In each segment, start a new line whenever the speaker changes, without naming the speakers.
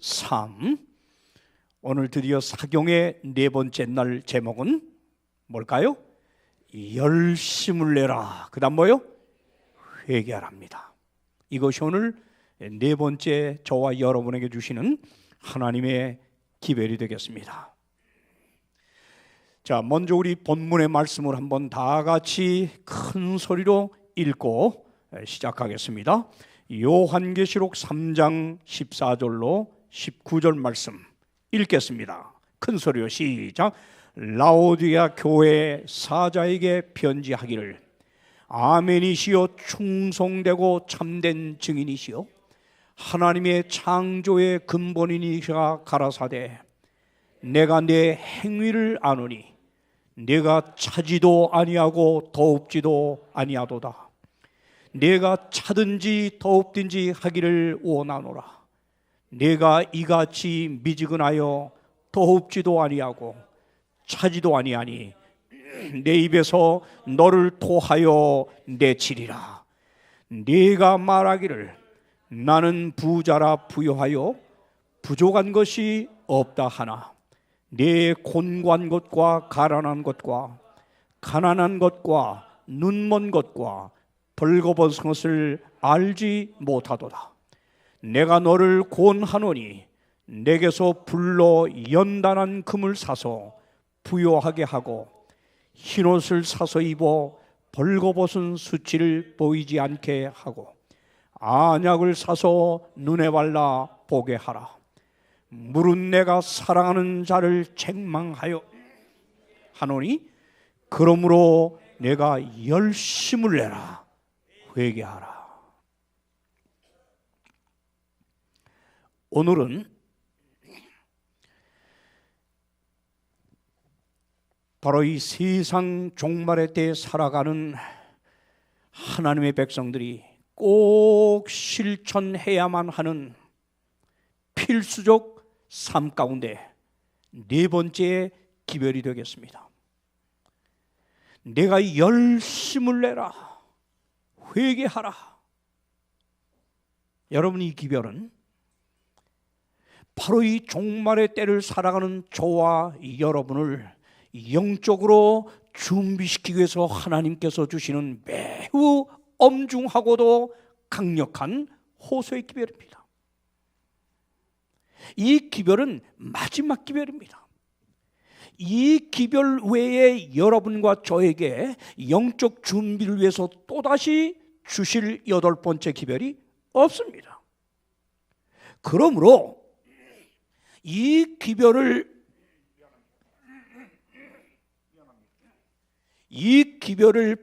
3. 오늘 드디어 사경의 네 번째 날 제목은 뭘까요? 열심을 내라. 그 다음 뭐요? 회개하랍니다. 이것이 오늘 네 번째 저와 여러분에게 주시는 하나님의 기별이 되겠습니다. 자, 먼저 우리 본문의 말씀을 한번 다 같이 큰 소리로 읽고 시작하겠습니다. 요한계시록 3장 14절로 19절 말씀 읽겠습니다. 큰 소리로 시작. 라오디게아 교회 사자에게 편지하기를 아멘이시여 충성되고 참된 증인이시여 하나님의 창조의 근본이니가 가라사대 내가 내 행위를 아노니 내가 차지도 아니하고 더웁지도 아니하도다. 내가 차든지 더웁든지 하기를 원하노라. 내가 이같이 미지근하여 더웁지도 아니하고 차지도 아니하니 내 입에서 너를 토하여 내치리라. 네가 말하기를 나는 부자라 부요하여 부족한 것이 없다 하나 내 곤고한 것과 가난한 것과 가난한 것과 눈먼 것과 벌거벗은 것을 알지 못하도다. 내가 너를 권하노니 내게서 불로 연단한 금을 사서 부요하게 하고 흰옷을 사서 입어 벌거벗은 수치를 보이지 않게 하고 안약을 사서 눈에 발라 보게 하라. 물은 내가 사랑하는 자를 책망하여 하노니 그러므로 내가 열심을 내라. 회개하라. 오늘은 바로 이 세상 종말의 때에 살아가는 하나님의 백성들이 꼭 실천해야만 하는 필수적 삶 가운데 네 번째 기별이 되겠습니다. 내가 열심을 내라. 회개하라. 여러분, 이 기별은 바로 이 종말의 때를 살아가는 저와 여러분을 영적으로 준비시키기 위해서 하나님께서 주시는 매우 엄중하고도 강력한 호소의 기별입니다. 이 기별은 마지막 기별입니다. 이 기별 외에 여러분과 저에게 영적 준비를 위해서 또다시 주실 여덟 번째 기별이 없습니다. 그러므로 이 기별을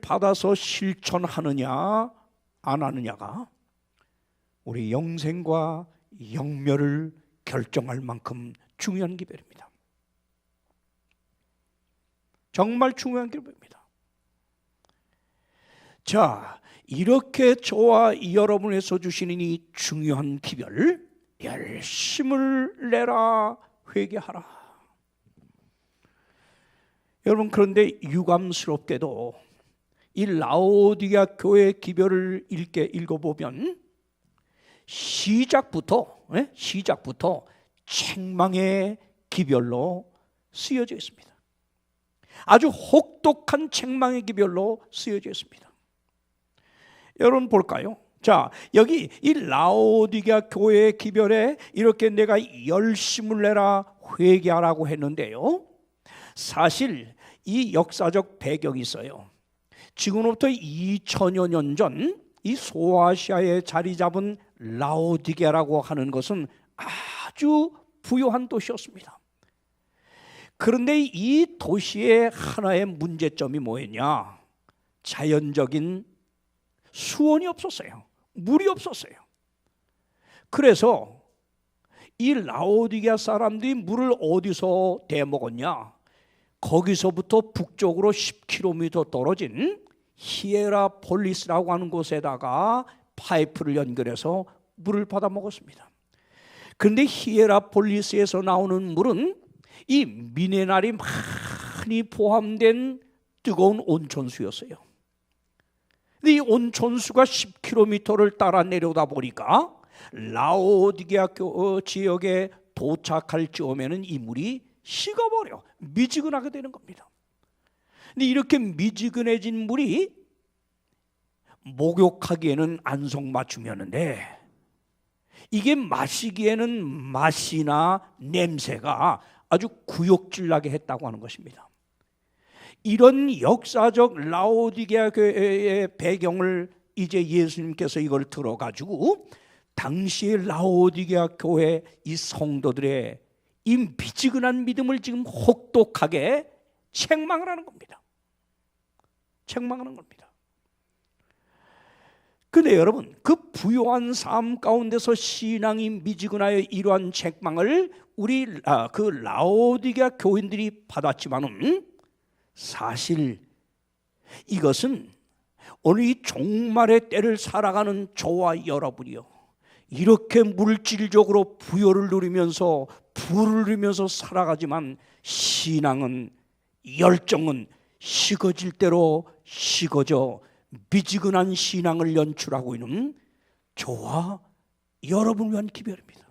받아서 실천하느냐 안 하느냐가 우리 영생과 영멸을 결정할 만큼 중요한 기별입니다. 정말 중요한 기별입니다. 자, 이렇게 저와 여러분에서 주시는 이 중요한 기별, 열심을 내라. 회개하라. 여러분, 그런데 유감스럽게도 이 라오디게아 교회 기별을 읽어보면 시작부터 책망의 기별로 쓰여져 있습니다. 아주 혹독한 책망의 기별로 쓰여져 있습니다. 여러분 볼까요? 자, 여기 이 라오디게아 교회의 기별에 이렇게 내가 열심을 내라 회개하라고 했는데요, 사실 이 역사적 배경이 있어요. 지금부터 2000여 년 전 이 소아시아에 자리 잡은 라오디게아라고 하는 것은 아주 부유한 도시였습니다. 그런데 이 도시의 하나의 문제점이 뭐였냐? 자연적인 수원이 없었어요. 물이 없었어요. 그래서 이 라오디게아 사람들이 물을 어디서 대먹었냐? 거기서부터 북쪽으로 10km 떨어진 히에라폴리스라고 하는 곳에다가 파이프를 연결해서 물을 받아 먹었습니다. 그런데 히에라폴리스에서 나오는 물은 이 미네랄이 많이 포함된 뜨거운 온천수였어요. 근데 이 온천수가 10km를 따라 내려오다 보니까 라오디게아 지역에 도착할 즈음에는 이 물이 식어버려 미지근하게 되는 겁니다. 근데 이렇게 미지근해진 물이 목욕하기에는 안성맞춤이었는데 이게 마시기에는 맛이나 냄새가 아주 구역질나게 했다고 하는 것입니다. 이런 역사적 라오디게아 교회의 배경을 이제 예수님께서 이걸 들어가지고 당시의 라오디게아 교회 이 성도들의 이 미지근한 믿음을 지금 혹독하게 책망을 하는 겁니다. 책망하는 겁니다. 근데 여러분, 그 부요한 삶 가운데서 신앙이 미지근하여 이러한 책망을 우리 그 라오디게아 교인들이 받았지만은 사실 이것은 오늘 이 종말의 때를 살아가는 저와 여러분이요, 이렇게 물질적으로 부요를 누리면서 부를 누리면서 살아가지만 신앙은, 열정은 식어질 대로 식어져 미지근한 신앙을 연출하고 있는 저와 여러분을 위한 기별입니다.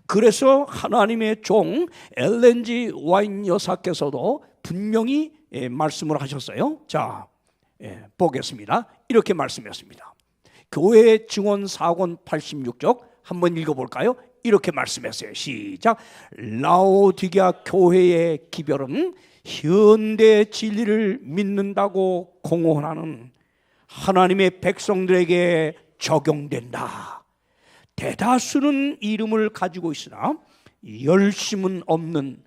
그래서 하나님의 종 엘렌 G 와이트 여사께서도 분명히 말씀을 하셨어요. 자, 보겠습니다. 이렇게 말씀했습니다. 교회 증언 4권 86쪽 한번 읽어볼까요? 이렇게 말씀했어요. 시작. 라오디게아 교회의 기별은 현대 진리를 믿는다고 공언하는 하나님의 백성들에게 적용된다. 대다수는 이름을 가지고 있으나 열심은 없는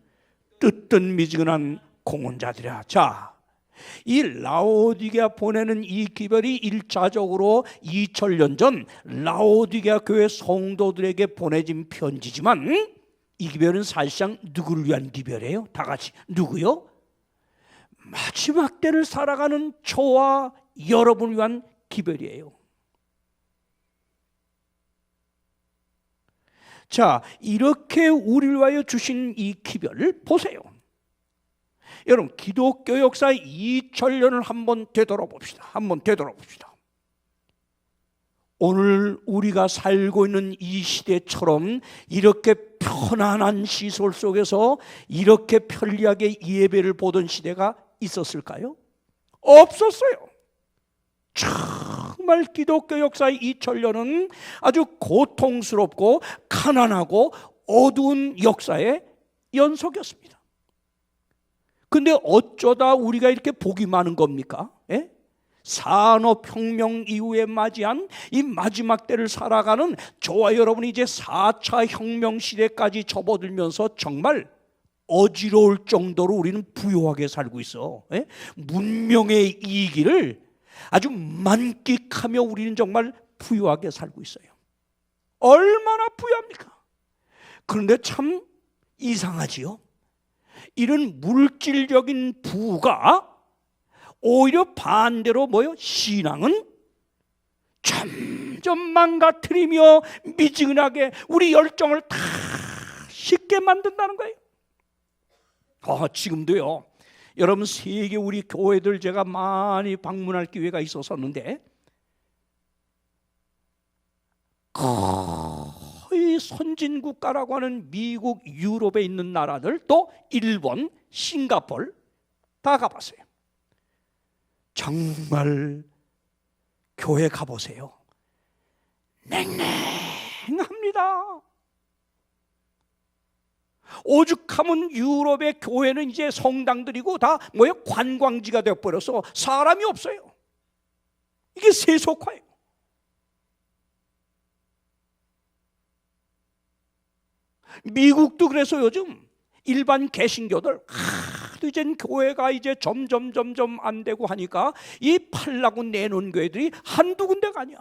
뜻든 미지근한 공언자들이야. 자, 이 라오디게아 보내는 이 기별이 1차적으로 2000년 전 라오디게아 교회 성도들에게 보내진 편지지만 이 기별은 사실상 누구를 위한 기별이에요? 다 같이 누구요? 마지막 때를 살아가는 저와 여러분을 위한 기별이에요. 자, 이렇게 우리를 위하여 주신 이 기별을 보세요. 여러분, 기독교 역사 2000년을 한번 되돌아봅시다. 한번 되돌아봅시다. 오늘 우리가 살고 있는 이 시대처럼 이렇게 편안한 시설 속에서 이렇게 편리하게 예배를 보던 시대가 있었을까요? 없었어요. 정말 기독교 역사 2000년은 아주 고통스럽고 가난하고 어두운 역사의 연속이었습니다. 근데 어쩌다 우리가 이렇게 복이 많은 겁니까? 예? 산업혁명 이후에 맞이한 이 마지막 때를 살아가는 저와 여러분이 이제 4차 혁명 시대까지 접어들면서 정말 어지러울 정도로 우리는 부유하게 살고 있어. 예? 문명의 이기를 아주 만끽하며 우리는 정말 부유하게 살고 있어요. 얼마나 부유합니까? 그런데 참 이상하지요. 이런 물질적인 부가 오히려 반대로 뭐요? 신앙은 점점 망가뜨리며 미지근하게 우리 열정을 다 식게 만든다는 거예요. 지금도요, 여러분 세계 우리 교회들 제가 많이 방문할 기회가 있었었는데 거의 선진국가라고 하는 미국, 유럽에 있는 나라들, 또 일본, 싱가포르 다 가봤어요. 정말 교회 가보세요. 냉랭합니다. 오죽하면 유럽의 교회는 이제 성당들이고 다 뭐예요? 관광지가 되어버려서 사람이 없어요. 이게 세속화예요. 미국도 그래서 요즘 일반 개신교들 하도 이제 교회가 이제 점점 안 되고 하니까 이 팔라고 내놓은 교회들이 한두 군데가 아니야.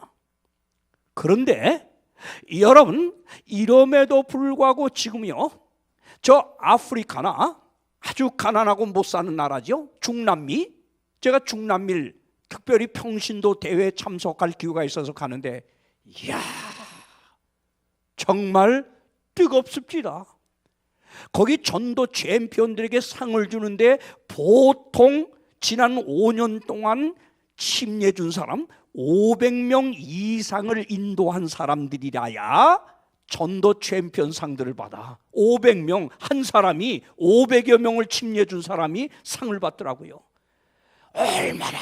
그런데 여러분, 이럼에도 불구하고 지금요, 저 아프리카나 아주 가난하고 못 사는 나라죠, 중남미. 제가 중남미를 특별히 평신도 대회에 참석할 기회가 있어서 가는데 이야, 정말 뜨겁습니다. 거기 전도 챔피언들에게 상을 주는데 보통 지난 5년 동안 침례 준 사람 500명 이상을 인도한 사람들이라야 전도 챔피언 상들을 받아. 500명, 한 사람이 500여 명을 침례해 준 사람이 상을 받더라고요. 얼마나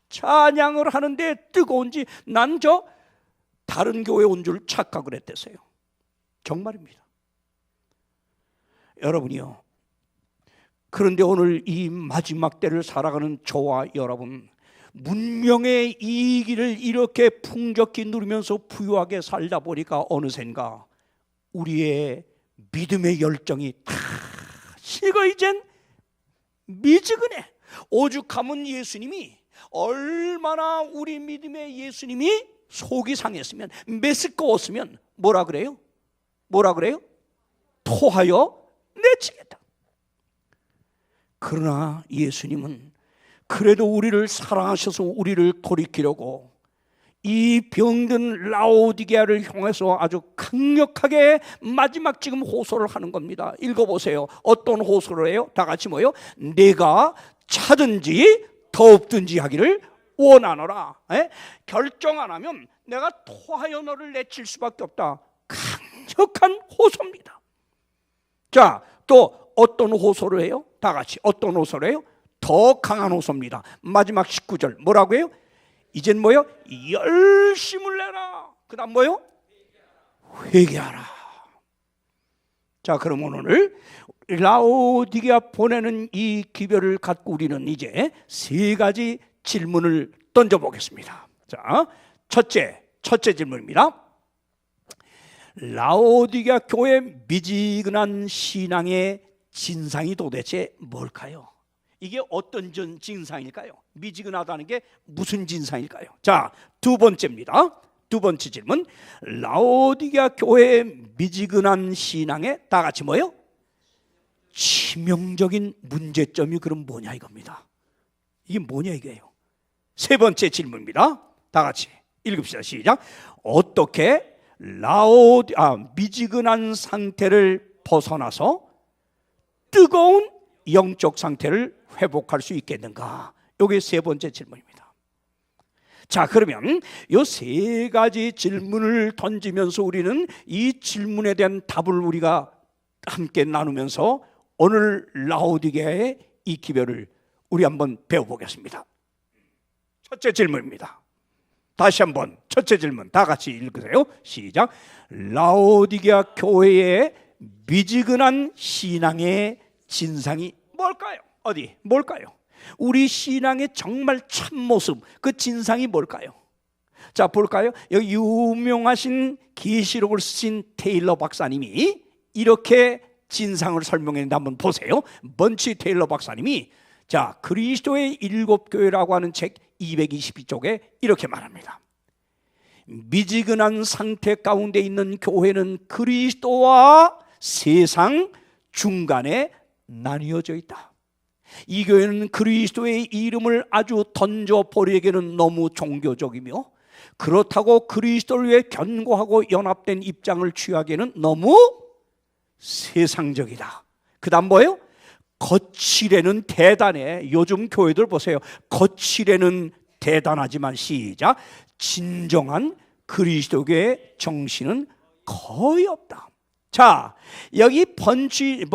찬양을 하는데 뜨거운지 난 다른 교회 온 줄 착각을 했대서요. 정말입니다. 여러분이요, 그런데 오늘 이 마지막 때를 살아가는 저와 여러분, 문명의 이 길을 이렇게 풍족히 누리면서 부유하게 살다 보니까 어느샌가 우리의 믿음의 열정이 다 식어 이젠 미지근해. 오죽하면 예수님이, 얼마나 우리 믿음의 예수님이 속이 상했으면, 메스꺼웠으면 뭐라 그래요? 토하여 내치겠다. 그러나 예수님은 그래도 우리를 사랑하셔서 우리를 돌이키려고 이 병든 라오디게아를 향해서 아주 강력하게 마지막 지금 호소를 하는 겁니다. 읽어보세요. 어떤 호소를 해요? 다 같이 뭐요? 내가 차든지 더없든지 하기를 원하노라. 결정 안 하면 내가 토하여 너를 내칠 수밖에 없다. 강력한 호소입니다. 자, 또 어떤 호소를 해요? 다 같이 어떤 호소를 해요? 더 강한 호소입니다. 마지막 19절 뭐라고 해요? 이젠 뭐요? 열심을 내라. 그 다음 뭐요? 회개하라. 자, 그러면 오늘 라오디게아 보내는 이 기별을 갖고 우리는 이제 세 가지 질문을 던져보겠습니다. 자, 첫째 질문입니다. 라오디게아 교회 미지근한 신앙의 진상이 도대체 뭘까요? 이게 어떤 진상일까요? 미지근하다는 게 무슨 진상일까요? 자, 두 번째입니다. 두 번째 질문. 라오디게아 교회의 미지근한 신앙의 다 같이 뭐예요? 치명적인 문제점이 그럼 뭐냐 이겁니다. 이게 뭐냐 이게요. 세 번째 질문입니다. 다 같이 읽읍시다. 시작. 어떻게 미지근한 상태를 벗어나서 뜨거운 영적 상태를 회복할 수 있겠는가? 이게 세 번째 질문입니다. 자, 그러면 이 세 가지 질문을 던지면서 우리는 이 질문에 대한 답을 우리가 함께 나누면서 오늘 라오디게아의 이 기별을 우리 한번 배워보겠습니다. 첫째 질문입니다. 다시 한번 첫째 질문 다 같이 읽으세요. 시작. 라오디게아 교회의 미지근한 신앙의 진상이 뭘까요? 뭘까요? 우리 신앙의 정말 참모습, 그 진상이 뭘까요? 자, 볼까요? 여기 유명하신 계시록을 쓰신 테일러 박사님이 이렇게 진상을 설명했는데 한번 보세요. 먼치 테일러 박사님이 자, 그리스도의 일곱 교회라고 하는 책 222쪽에 이렇게 말합니다. 미지근한 상태 가운데 있는 교회는 그리스도와 세상 중간에 나뉘어져 있다. 이 교회는 그리스도의 이름을 아주 던져버리기에는 너무 종교적이며 그렇다고 그리스도를 위해 견고하고 연합된 입장을 취하기에는 너무 세상적이다. 그 다음 뭐예요? 거칠에는 대단해. 요즘 교회들 보세요. 거칠에는 대단하지만 시작. 진정한 그리스도교의 정신은 거의 없다. 자, 여기 번치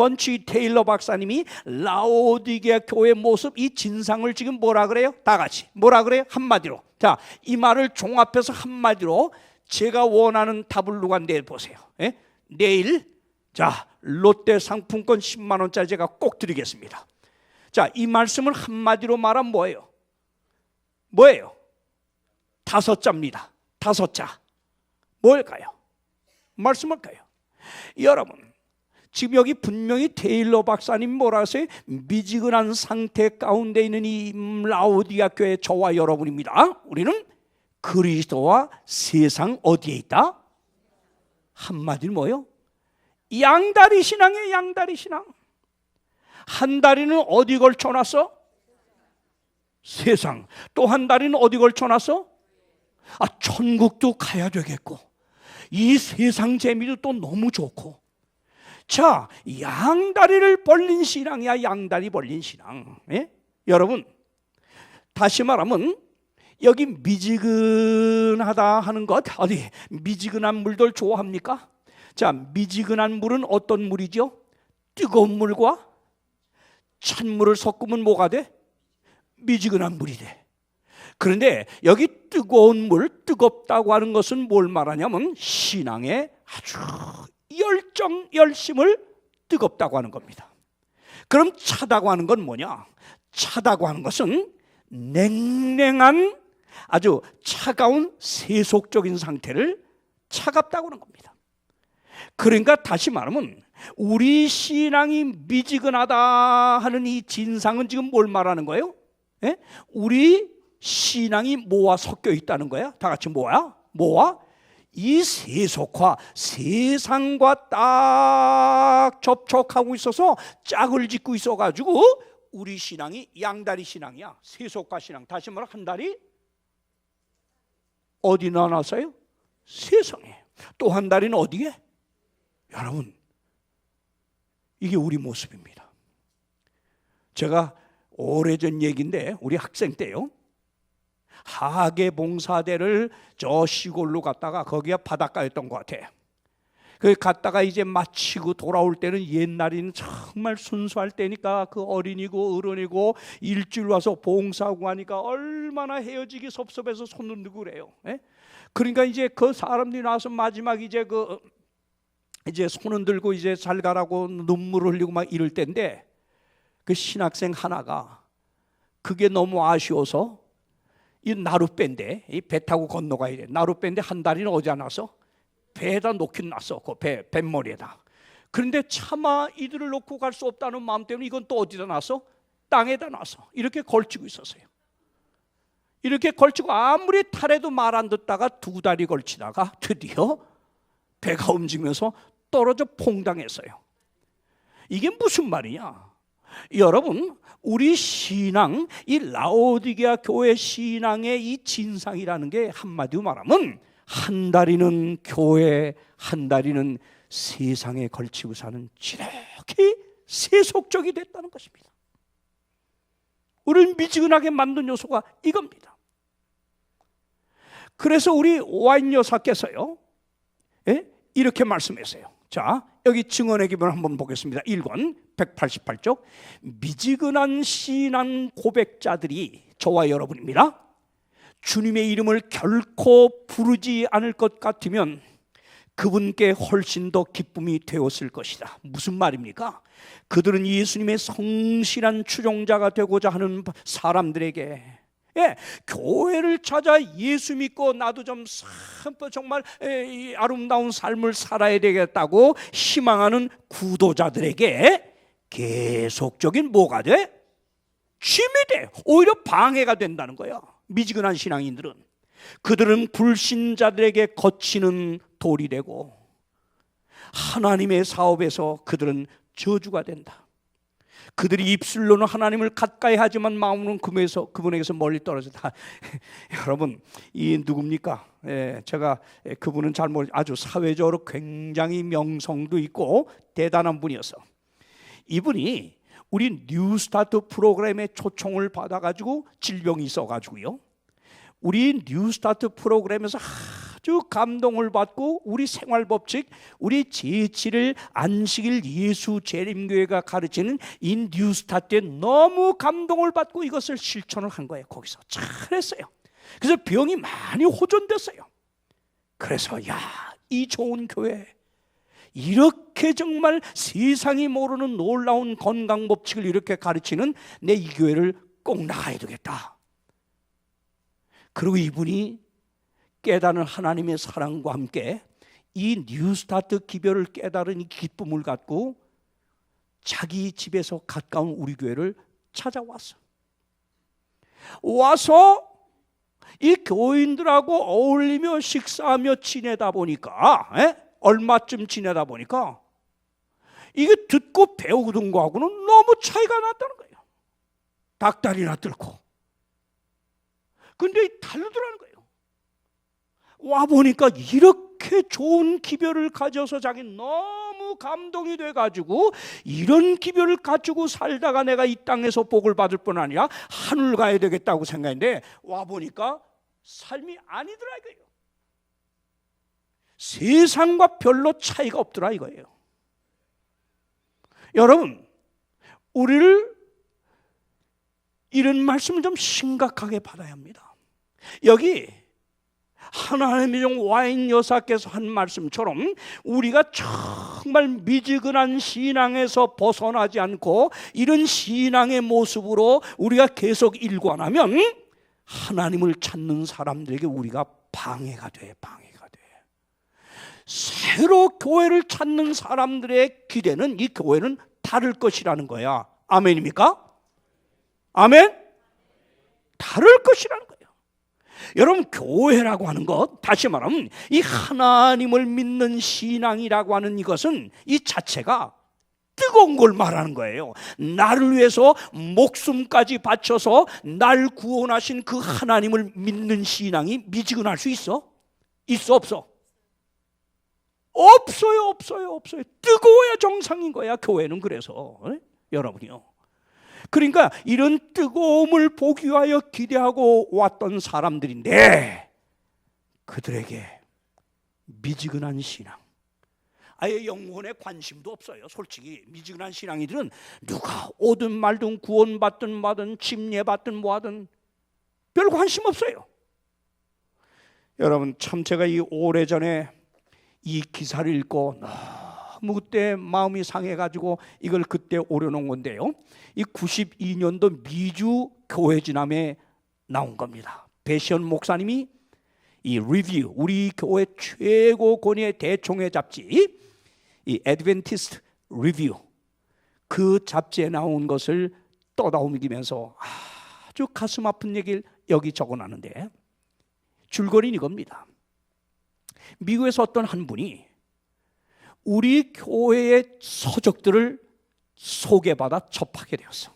테일러 박사님이 라오디게아 교회 모습 이 진상을 지금 뭐라 그래요? 다 같이 뭐라 그래요? 한마디로. 자, 이 말을 종합해서 한마디로 제가 원하는 답을 누가 내보세요. 내일 자, 롯데 상품권 10만 원짜리 제가 꼭 드리겠습니다. 자, 이 말씀을 한마디로 말하면 뭐예요? 5자입니다. 5자. 뭘까요? 말씀할까요? 여러분, 지금 여기 분명히 테일러 박사님 뭐라 하세요? 미지근한 상태 가운데 있는 이 라오디게아 교회 저와 여러분입니다. 우리는 그리스도와 세상 어디에 있다? 한마디로 뭐예요? 양다리 신앙이에요. 양다리 신앙. 한 다리는 어디 걸쳐놨어? 세상. 또 한 다리는 어디 걸쳐놨어? 천국도 가야 되겠고 이 세상 재미도 또 너무 좋고. 자, 양다리를 벌린 신앙이야. 양다리 벌린 신앙. 여러분, 다시 말하면 여기 미지근하다 하는 것, 어디 미지근한 물들 좋아합니까? 자, 미지근한 물은 어떤 물이죠? 뜨거운 물과 찬물을 섞으면 뭐가 돼? 미지근한 물이 돼. 그런데 여기 뜨거운 물, 뜨겁다고 하는 것은 뭘 말하냐면 신앙의 아주 열정, 열심을 뜨겁다고 하는 겁니다. 그럼 차다고 하는 건 뭐냐? 차다고 하는 것은 냉랭한 아주 차가운 세속적인 상태를 차갑다고 하는 겁니다. 그러니까 다시 말하면 우리 신앙이 미지근하다 하는 이 진상은 지금 뭘 말하는 거예요? 예? 우리 신앙이 뭐와 섞여 있다는 거야? 다 같이 뭐야? 뭐와? 이 세속화, 세상과 딱 접촉하고 있어서 짝을 짓고 있어가지고 우리 신앙이 양다리 신앙이야. 세속화 신앙. 다시 말해 한 다리 어디 나눠서요? 세상에. 또 한 다리는 어디에? 여러분, 이게 우리 모습입니다. 제가 오래전 얘기인데 우리 학생 때요, 하계봉사대를 저 시골로 갔다가 거기가 바닷가였던 것 같아요. 그 갔다가 이제 마치고 돌아올 때는 옛날에는 정말 순수할 때니까 그 어린이고 어른이고 일주일 와서 봉사하고 하니까 얼마나 헤어지기 섭섭해서 손 흔들고 그래요. 예? 그러니까 이제 그 사람들이 나와서 마지막 이제 이제 손 흔들고 이제 잘 가라고 눈물 흘리고 막 이럴 때인데 그 신학생 하나가 그게 너무 아쉬워서 이 나룻배인데 이 배 타고 건너가야 돼. 나룻배인데 한 다리는 어디 놨어? 배에다 놓긴 놨어. 그 뱃머리에다. 그런데 차마 이들을 놓고 갈 수 없다는 마음 때문에 이건 또 어디다 놨어? 땅에다 놨어. 이렇게 걸치고 있었어요. 이렇게 걸치고 아무리 탈해도 말 안 듣다가 두 다리 걸치다가 드디어 배가 움직이면서 떨어져 퐁당했어요. 이게 무슨 말이냐? 여러분, 우리 신앙, 이 라오디게아 교회 신앙의 이 진상이라는 게 한마디로 말하면 한 다리는 교회, 한 다리는 세상에 걸치고 사는 지독히 세속적이 됐다는 것입니다. 우리를 미지근하게 만든 요소가 이겁니다. 그래서 우리 오하인 여사께서요, 이렇게 말씀했어요. 자, 여기 증언의 기본 한번 보겠습니다. 1권 188쪽. 미지근한 신앙 고백자들이 저와 여러분입니다. 주님의 이름을 결코 부르지 않을 것 같으면 그분께 훨씬 더 기쁨이 되었을 것이다. 무슨 말입니까? 그들은 예수님의 성실한 추종자가 되고자 하는 사람들에게 교회를 찾아 예수 믿고 나도 좀 정말 아름다운 삶을 살아야 되겠다고 희망하는 구도자들에게 계속적인 뭐가 돼? 짐이 돼. 오히려 방해가 된다는 거야. 미지근한 신앙인들은. 그들은 불신자들에게 거치는 돌이 되고 하나님의 사업에서 그들은 저주가 된다. 그들이 입술로는 하나님을 가까이 하지만 마음은 그분에게서 멀리 떨어졌다. 여러분, 이 누굽니까? 제가 그분은 잘 모르, 아주 사회적으로 굉장히 명성도 있고 대단한 분이어서 이분이 우리 뉴스타트 프로그램에 초청을 받아가지고 질병이 있어가지고요, 우리 뉴스타트 프로그램에서 아주 감동을 받고 우리 생활법칙, 우리 제7일 안식일 예수 재림교회가 가르치는 이 뉴스타트에 너무 감동을 받고 이것을 실천을 한 거예요. 거기서 잘했어요. 그래서 병이 많이 호전됐어요. 그래서 이 좋은 교회, 이렇게 정말 세상이 모르는 놀라운 건강법칙을 이렇게 가르치는 내 이 교회를 꼭 나가야 되겠다. 그리고 이분이 깨달은 하나님의 사랑과 함께 이 뉴스타트 기별을 깨달은 이 기쁨을 갖고 자기 집에서 가까운 우리 교회를 찾아왔어. 와서 이 교인들하고 어울리며 식사하며 지내다 보니까 얼마쯤 지내다 보니까 이게 듣고 배우던 거하고는 너무 차이가 났다는 거예요. 닭다리나 뚫고. 근데 다르더라는 거예요. 와 보니까 이렇게 좋은 기별을 가져서 자기 너무 감동이 돼가지고 이런 기별을 가지고 살다가 내가 이 땅에서 복을 받을 뿐 아니라 하늘 가야 되겠다고 생각했는데 와 보니까 삶이 아니더라 이거예요. 세상과 별로 차이가 없더라 이거예요. 여러분, 우리를 이런 말씀을 좀 심각하게 받아야 합니다. 여기 하나님의 종 와인 여사께서 한 말씀처럼 우리가 정말 미지근한 신앙에서 벗어나지 않고 이런 신앙의 모습으로 우리가 계속 일관하면 하나님을 찾는 사람들에게 우리가 방해가 돼. 새로 교회를 찾는 사람들의 기대는 이 교회는 다를 것이라는 거야. 아멘입니까? 아멘? 다를 것이라는 거예요. 여러분, 교회라고 하는 것, 다시 말하면 이 하나님을 믿는 신앙이라고 하는 이것은 이 자체가 뜨거운 걸 말하는 거예요. 나를 위해서 목숨까지 바쳐서 날 구원하신 그 하나님을 믿는 신앙이 미지근할 수 있어? 있어 없어? 없어요. 뜨거워야 정상인 거야, 교회는. 그래서 여러분이요, 그러니까 이런 뜨거움을 보기 위하여 기대하고 왔던 사람들인데 그들에게 미지근한 신앙, 아예 영혼에 관심도 없어요. 솔직히 미지근한 신앙이들은 누가 오든 말든 구원받든 마든 침례받든 뭐하든 별 관심 없어요. 여러분, 참 제가 이 오래전에 이 기사를 읽고 너무 그때 마음이 상해가지고 이걸 그때 오려놓은 건데요, 이 92년도 미주 교회지남에 나온 겁니다. 배시원 목사님이 이 리뷰, 우리 교회 최고 권위의 대총회 잡지 이 애드벤티스트 리뷰, 그 잡지에 나온 것을 떠다옮기면서 아주 가슴 아픈 얘기를 여기 적어놨는데 줄거리는 이겁니다. 미국에서 어떤 한 분이 우리 교회의 서적들을 소개받아 접하게 되었어.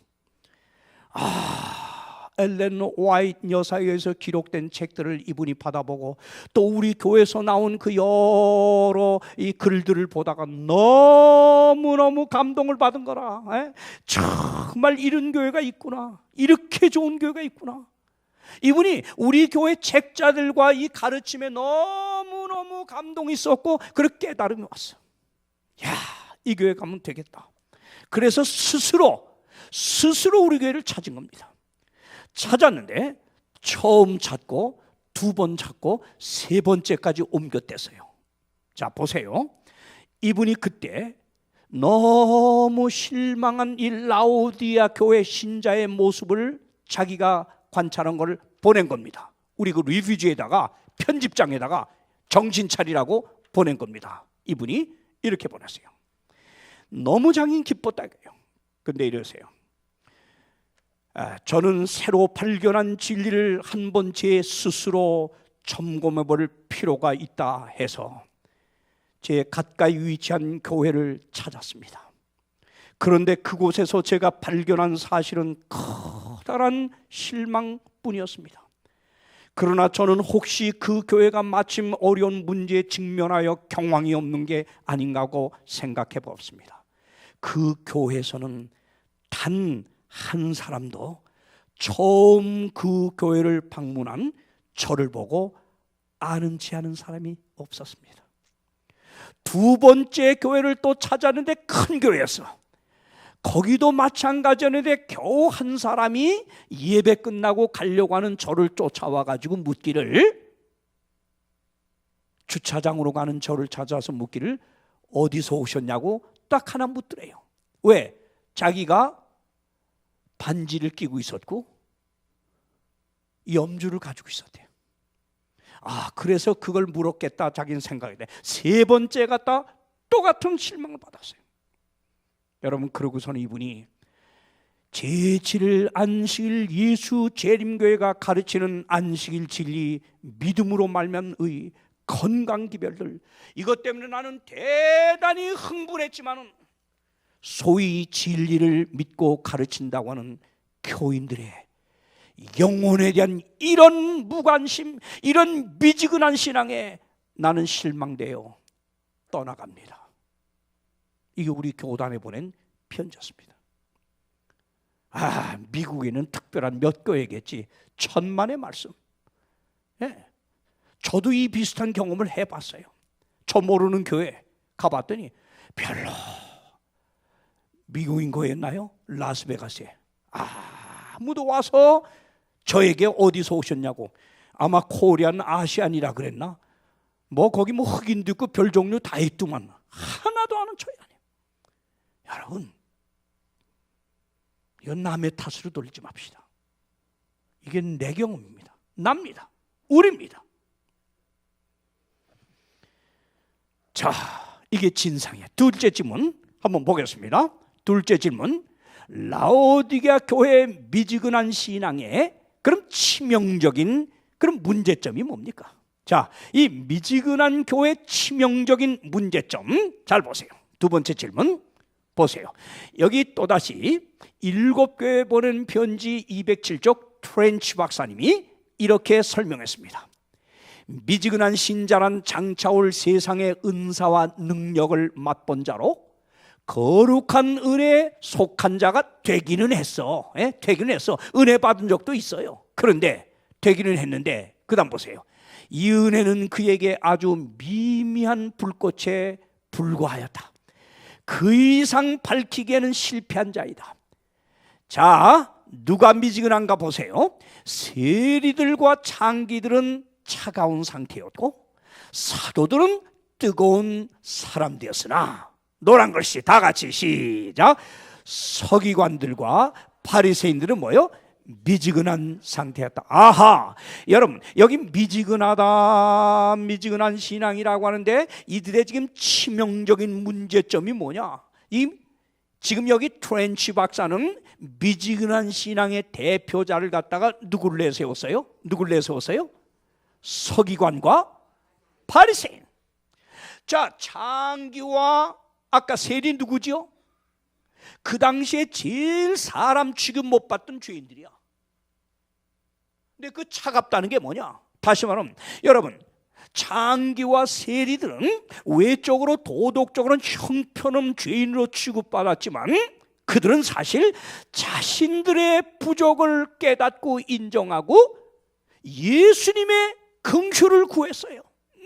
엘렌 화이트 여사에 의해서 기록된 책들을 이분이 받아보고 또 우리 교회에서 나온 그 여러 이 글들을 보다가 너무너무 감동을 받은 거라. 정말 이런 교회가 있구나, 이렇게 좋은 교회가 있구나. 이분이 우리 교회 책자들과 이 가르침에 너무너무 감동이 있었고 그렇게 깨달음이 왔어. 야, 이 교회 가면 되겠다. 그래서 스스로 우리 교회를 찾은 겁니다. 찾았는데 처음 찾고 두 번 찾고 세 번째까지 옮겼댔어요. 자, 보세요. 이분이 그때 너무 실망한 이 라오디아 교회 신자의 모습을 자기가 관찰한 걸 보낸 겁니다. 우리 그 리뷰지에다가 편집장에다가 정신 차리라고 보낸 겁니다. 이분이 이렇게 보냈어요. 너무 장인 기뻤다 이거예요. 근데 이러세요. 저는 새로 발견한 진리를 한번 제 스스로 점검해 볼 필요가 있다 해서 제 가까이 위치한 교회를 찾았습니다. 그런데 그곳에서 제가 발견한 사실은 커다란 실망뿐이었습니다. 그러나 저는 혹시 그 교회가 마침 어려운 문제에 직면하여 경황이 없는 게 아닌가 하고 생각해 보았습니다. 그 교회에서는 단 한 사람도 처음 그 교회를 방문한 저를 보고 아는 지 않은 사람이 없었습니다. 두 번째 교회를 또 찾았는데 큰 교회였어. 거기도 마찬가지였는데 겨우 한 사람이 예배 끝나고 가려고 하는 저를 쫓아와가지고 묻기를, 주차장으로 가는 저를 찾아서 묻기를 어디서 오셨냐고 딱 하나 묻더래요. 왜? 자기가 반지를 끼고 있었고 염주를 가지고 있었대요. 그래서 그걸 물었겠다 자기는 생각이 돼. 세 번째 갔다 또 같은 실망을 받았어요. 여러분, 그러고서는 이분이 제7일 안식일 예수 재림교회가 가르치는 안식일 진리, 믿음으로 말미암은 의, 건강기별들, 이것 때문에 나는 대단히 흥분했지만은 소위 진리를 믿고 가르친다고 하는 교인들의 영혼에 대한 이런 무관심, 이런 미지근한 신앙에 나는 실망되어 떠나갑니다. 이게 우리 교단에 보낸 편지였습니다. 미국에는 특별한 몇 교회겠지. 천만의 말씀. 예. 저도 이 비슷한 경험을 해봤어요. 저 모르는 교회 가봤더니 별로 미국인 거였나요? 라스베가스에 아무도 와서 저에게 어디서 오셨냐고, 아마 코리안 아시안이라 그랬나? 뭐 거기 뭐 흑인도 있고 별 종류 다 있더만 하나도 아는 척이 아니에요. 여러분, 이건 남의 탓으로 돌리지 맙시다. 이게 내 경험입니다. 납니다. 우리입니다. 자, 이게 진상이에요. 둘째 질문 한번 보겠습니다. 둘째 질문, 라오디게아 교회의 미지근한 신앙의 그럼 치명적인 그런 문제점이 뭡니까? 자, 이 미지근한 교회의 치명적인 문제점 잘 보세요. 두 번째 질문 보세요. 여기 또다시 7교회 보낸 편지 207쪽 트렌치 박사님이 이렇게 설명했습니다. 미지근한 신자란 장차올 세상의 은사와 능력을 맛본 자로 거룩한 은혜에 속한 자가 되기는 했어. 되기는 했어. 은혜 받은 적도 있어요. 그런데 되기는 했는데 그 다음 보세요. 이 은혜는 그에게 아주 미미한 불꽃에 불과하였다. 그 이상 밝히기에는 실패한 자이다. 자, 누가 미지근한가 보세요. 세리들과 창기들은 차가운 상태였고 사도들은 뜨거운 사람 되었으나, 노란 글씨 다 같이 시작. 서기관들과 바리새인들은 뭐요? 미지근한 상태였다. 아하, 여러분 여기 미지근하다, 미지근한 신앙이라고 하는데 이들의 지금 치명적인 문제점이 뭐냐? 지금 여기 트렌치 박사는 미지근한 신앙의 대표자를 갖다가 누구를 내세웠어요? 누구를 내세웠어요? 서기관과 바리새인. 자, 창기와 아까 세리 누구죠? 그 당시에 제일 사람 취급 못 받던 죄인들이야. 근데 그 차갑다는 게 뭐냐? 다시 말하면 여러분, 창기와 세리들은 외적으로 도덕적으로는 형편없는 죄인으로 취급받았지만 그들은 사실 자신들의 부족을 깨닫고 인정하고 예수님의 긍휼을 구했어요.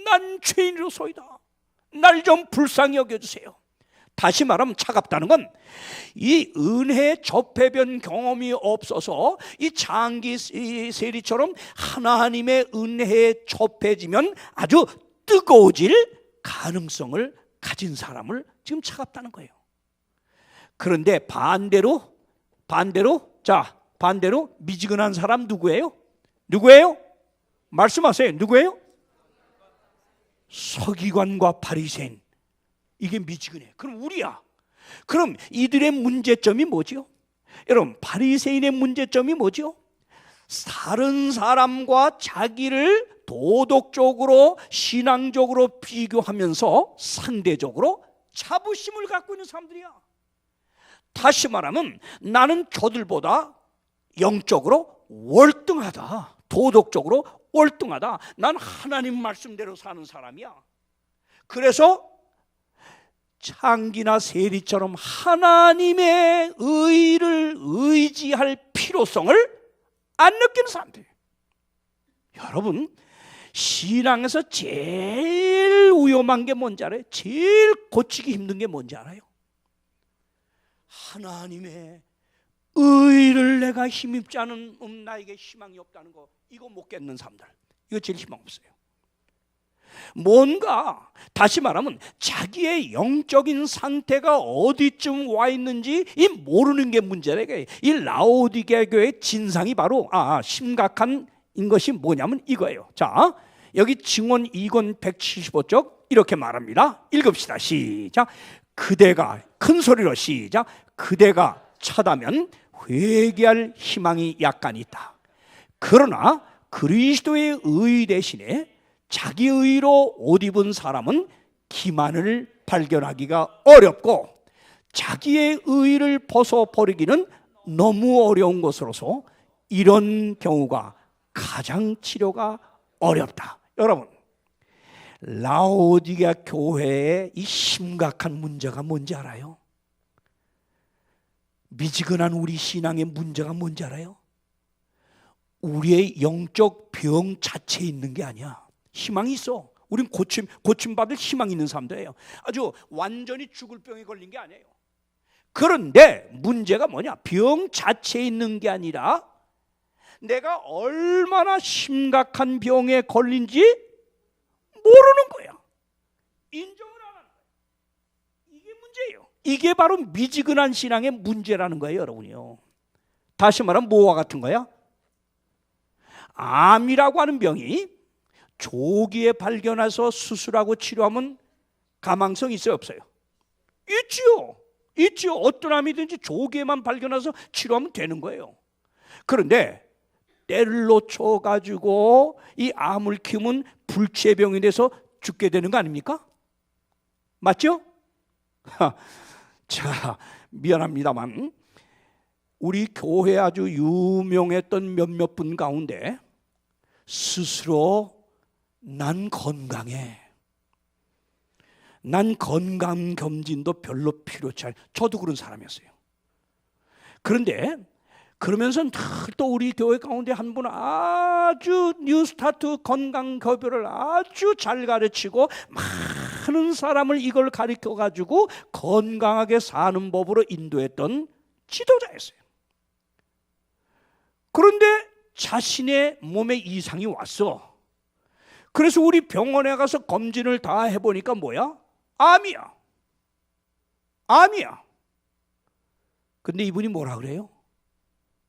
난 죄인으로소이다. 날 좀 불쌍히 여겨주세요. 다시 말하면 차갑다는 건 이 은혜 접해본 경험이 없어서 이 장기 세리처럼 하나님의 은혜에 접해지면 아주 뜨거워질 가능성을 가진 사람을 지금 차갑다는 거예요. 그런데 반대로 미지근한 사람 누구예요? 누구예요? 말씀하세요. 누구예요? 서기관과 바리새인. 이게 미지근해. 그럼 우리야. 그럼 이들의 문제점이 뭐죠? 여러분, 바리새인의 문제점이 뭐죠? 다른 사람과 자기를 도덕적으로 신앙적으로 비교하면서 상대적으로 자부심을 갖고 있는 사람들이야. 다시 말하면 나는 저들보다 영적으로 월등하다, 도덕적으로 월등하다. 난 하나님 말씀대로 사는 사람이야. 그래서 창기나 세리처럼 하나님의 의를 의지할 필요성을 안 느끼는 사람들. 여러분, 신앙에서 제일 위험한 게 뭔지 알아요? 제일 고치기 힘든 게 뭔지 알아요? 하나님의 의를 내가 힘입지 않은 나에게 희망이 없다는 거, 이거 못 깨닫는 사람들, 이거 제일 희망 없어요. 뭔가 다시 말하면 자기의 영적인 상태가 어디쯤 와 있는지 이 모르는 게 문제래. 이 라오디게아 교회의 진상이 바로 심각한 것이 뭐냐면 이거예요. 자, 여기 증언 2권 175쪽 이렇게 말합니다. 읽읍시다. 시작. 그대가, 큰 소리로 시작. 그대가 차다면 회개할 희망이 약간 있다. 그러나 그리스도의 의 대신에 자기 의로 옷 입은 사람은 기만을 발견하기가 어렵고 자기의 의를 벗어버리기는 너무 어려운 것으로서 이런 경우가 가장 치료가 어렵다. 여러분, 라오디게아 교회의 이 심각한 문제가 뭔지 알아요? 미지근한 우리 신앙의 문제가 뭔지 알아요? 우리의 영적 병 자체에 있는 게 아니야. 희망이 있어. 우린 고침받을 희망이 있는 사람들이에요. 아주 완전히 죽을 병에 걸린 게 아니에요. 그런데 문제가 뭐냐? 병 자체에 있는 게 아니라 내가 얼마나 심각한 병에 걸린지 모르는 거야. 인정을 안 하는 거야. 이게 문제예요. 이게 바로 미지근한 신앙의 문제라는 거예요, 여러분이요. 다시 말하면 뭐와 같은 거야? 암이라고 하는 병이 조기에 발견해서 수술하고 치료하면 가망성이 있어요, 없어요? 있지요. 어떤 암이든지 조기에만 발견해서 치료하면 되는 거예요. 그런데 때를 놓쳐가지고 이 암을 키우면 불치병이 돼서 죽게 되는 거 아닙니까? 맞죠? 자, 미안합니다만 우리 교회 아주 유명했던 몇몇 분 가운데 스스로 난 건강해, 난 건강검진도 별로 필요치 않아. 저도 그런 사람이었어요. 그런데 그러면서 또 우리 교회 가운데 한 분은 아주 뉴스타트 건강검진을 아주 잘 가르치고 많은 사람을 이걸 가르쳐가지고 건강하게 사는 법으로 인도했던 지도자였어요. 그런데 자신의 몸에 이상이 왔어. 그래서 우리 병원에 가서 검진을 다 해보니까 뭐야? 암이야. 근데 이분이 뭐라 그래요?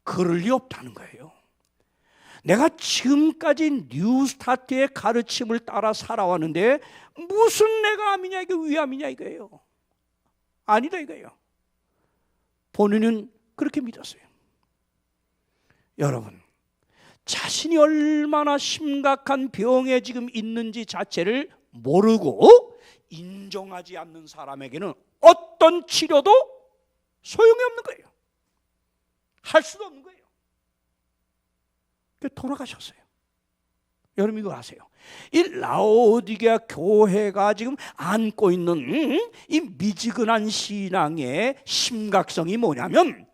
그럴 리 없다는 거예요. 내가 지금까지 뉴스타트의 가르침을 따라 살아왔는데 무슨 내가 암이냐, 이게 위암이냐 이거예요. 아니다 이거예요. 본인은 그렇게 믿었어요. 여러분, 자신이 얼마나 심각한 병에 지금 있는지 자체를 모르고 인정하지 않는 사람에게는 어떤 치료도 소용이 없는 거예요. 할 수도 없는 거예요. 돌아가셨어요. 여러분 이거 아세요? 이 라오디게아 교회가 지금 안고 있는 이 미지근한 신앙의 심각성이 뭐냐면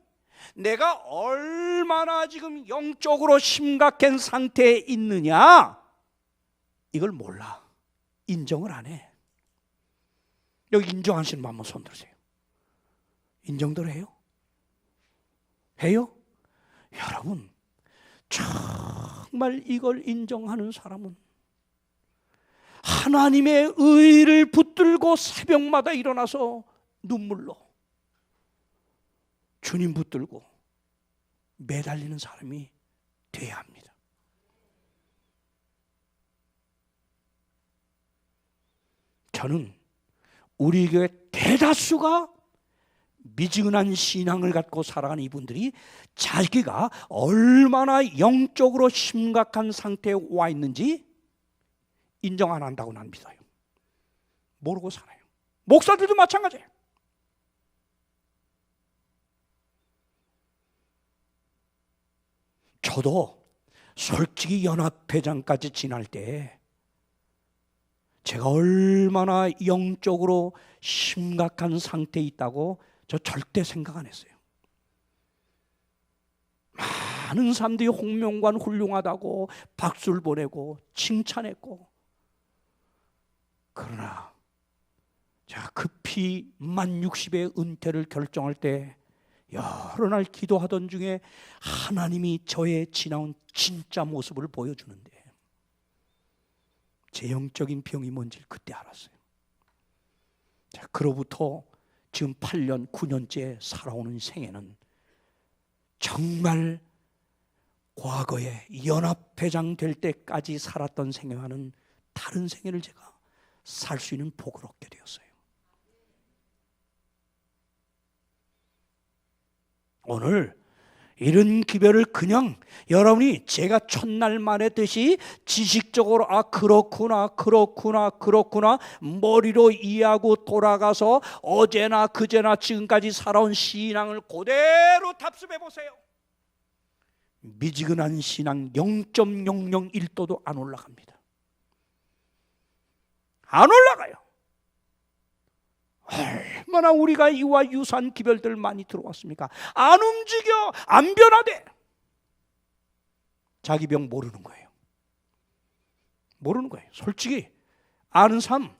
내가 얼마나 지금 영적으로 심각한 상태에 있느냐 이걸 몰라. 인정을 안 해. 여기 인정하시는 분 한번 손 들으세요. 인정들 해요? 해요? 여러분 정말 이걸 인정하는 사람은 하나님의 의를 붙들고 새벽마다 일어나서 눈물로 주님 붙들고 매달리는 사람이 돼야 합니다. 저는 우리 교회 대다수가 미지근한 신앙을 갖고 살아가는 이분들이 자기가 얼마나 영적으로 심각한 상태에 와 있는지 인정 안 한다고 난 믿어요. 모르고 살아요. 목사들도 마찬가지예요. 저도 솔직히 연합회장까지 지날 때 제가 얼마나 영적으로 심각한 상태에 있다고 저 절대 생각 안 했어요. 많은 사람들이 홍명관 훌륭하다고 박수를 보내고 칭찬했고, 그러나 제가 급히 만 60의 은퇴를 결정할 때 여러 날 기도하던 중에 하나님이 저의 지나온 진짜 모습을 보여주는데 제 영적인 병이 뭔지 그때 알았어요. 자, 그로부터 지금 8년, 9년째 살아오는 생애는 정말 과거에 연합회장 될 때까지 살았던 생애와는 다른 생애를 제가 살 수 있는 복을 얻게 되었어요. 오늘 이런 기별을 그냥 여러분이 제가 첫날 말했듯이 지식적으로 그렇구나 머리로 이해하고 돌아가서 어제나 그제나 지금까지 살아온 신앙을 그대로 답습해 보세요. 미지근한 신앙 0.001도도 안 올라갑니다. 안 올라가요. 얼마나 우리가 이와 유사한 기별들 많이 들어왔습니까? 안 움직여, 안 변화돼. 자기 병 모르는 거예요. 모르는 거예요. 솔직히 아는 삶,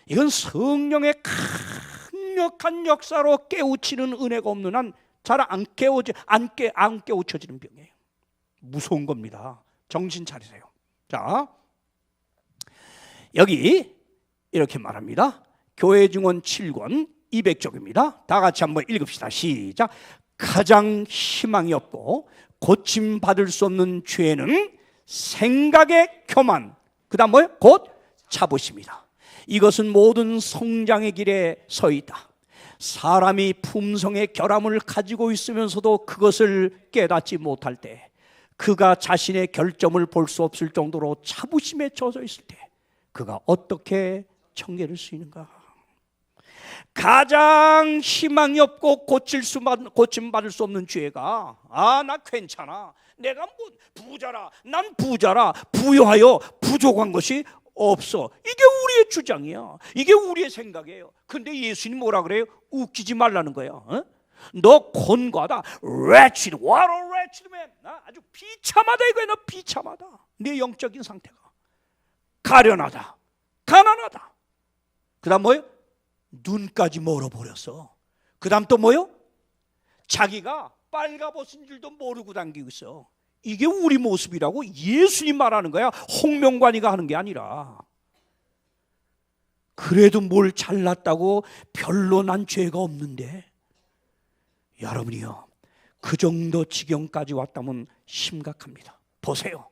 이건 성령의 강력한 역사로 깨우치는 은혜가 없는 한 잘 안 깨우쳐지는 병이에요. 무서운 겁니다. 정신 차리세요. 자, 여기 이렇게 말합니다. 교회 증언 7권 200쪽입니다. 다 같이 한번 읽읍시다. 시작. 가장 희망이 없고 고침받을 수 없는 죄는 생각의 교만, 그 다음 뭐예요? 곧 자부심이다. 이것은 모든 성장의 길에 서 있다. 사람이 품성의 결함을 가지고 있으면서도 그것을 깨닫지 못할 때, 그가 자신의 결점을 볼 수 없을 정도로 자부심에 젖어 있을 때 그가 어떻게 청결할 수 있는가? 가장 희망이 없고 고침받을 수 없는 죄가, 나 괜찮아, 내가 뭐 부자라, 난 부자라, 부유하여 부족한 것이 없어, 이게 우리의 주장이야. 이게 우리의 생각이에요. 근데 예수님 뭐라 그래요? 웃기지 말라는 거야. 너 곤고하다, wretched, what a wretched man. 아주 비참하다 이거야. 너 비참하다. 내 영적인 상태가 가련하다, 가난하다. 그 다음 뭐예요? 눈까지 멀어버렸어. 그 다음 또 뭐예요? 자기가 빨가벗은 줄도 모르고 당기고 있어. 이게 우리 모습이라고 예수님 말하는 거야. 홍명관이가 하는 게 아니라. 그래도 뭘 잘났다고 별로 난 죄가 없는데, 여러분이요, 그 정도 지경까지 왔다면 심각합니다. 보세요.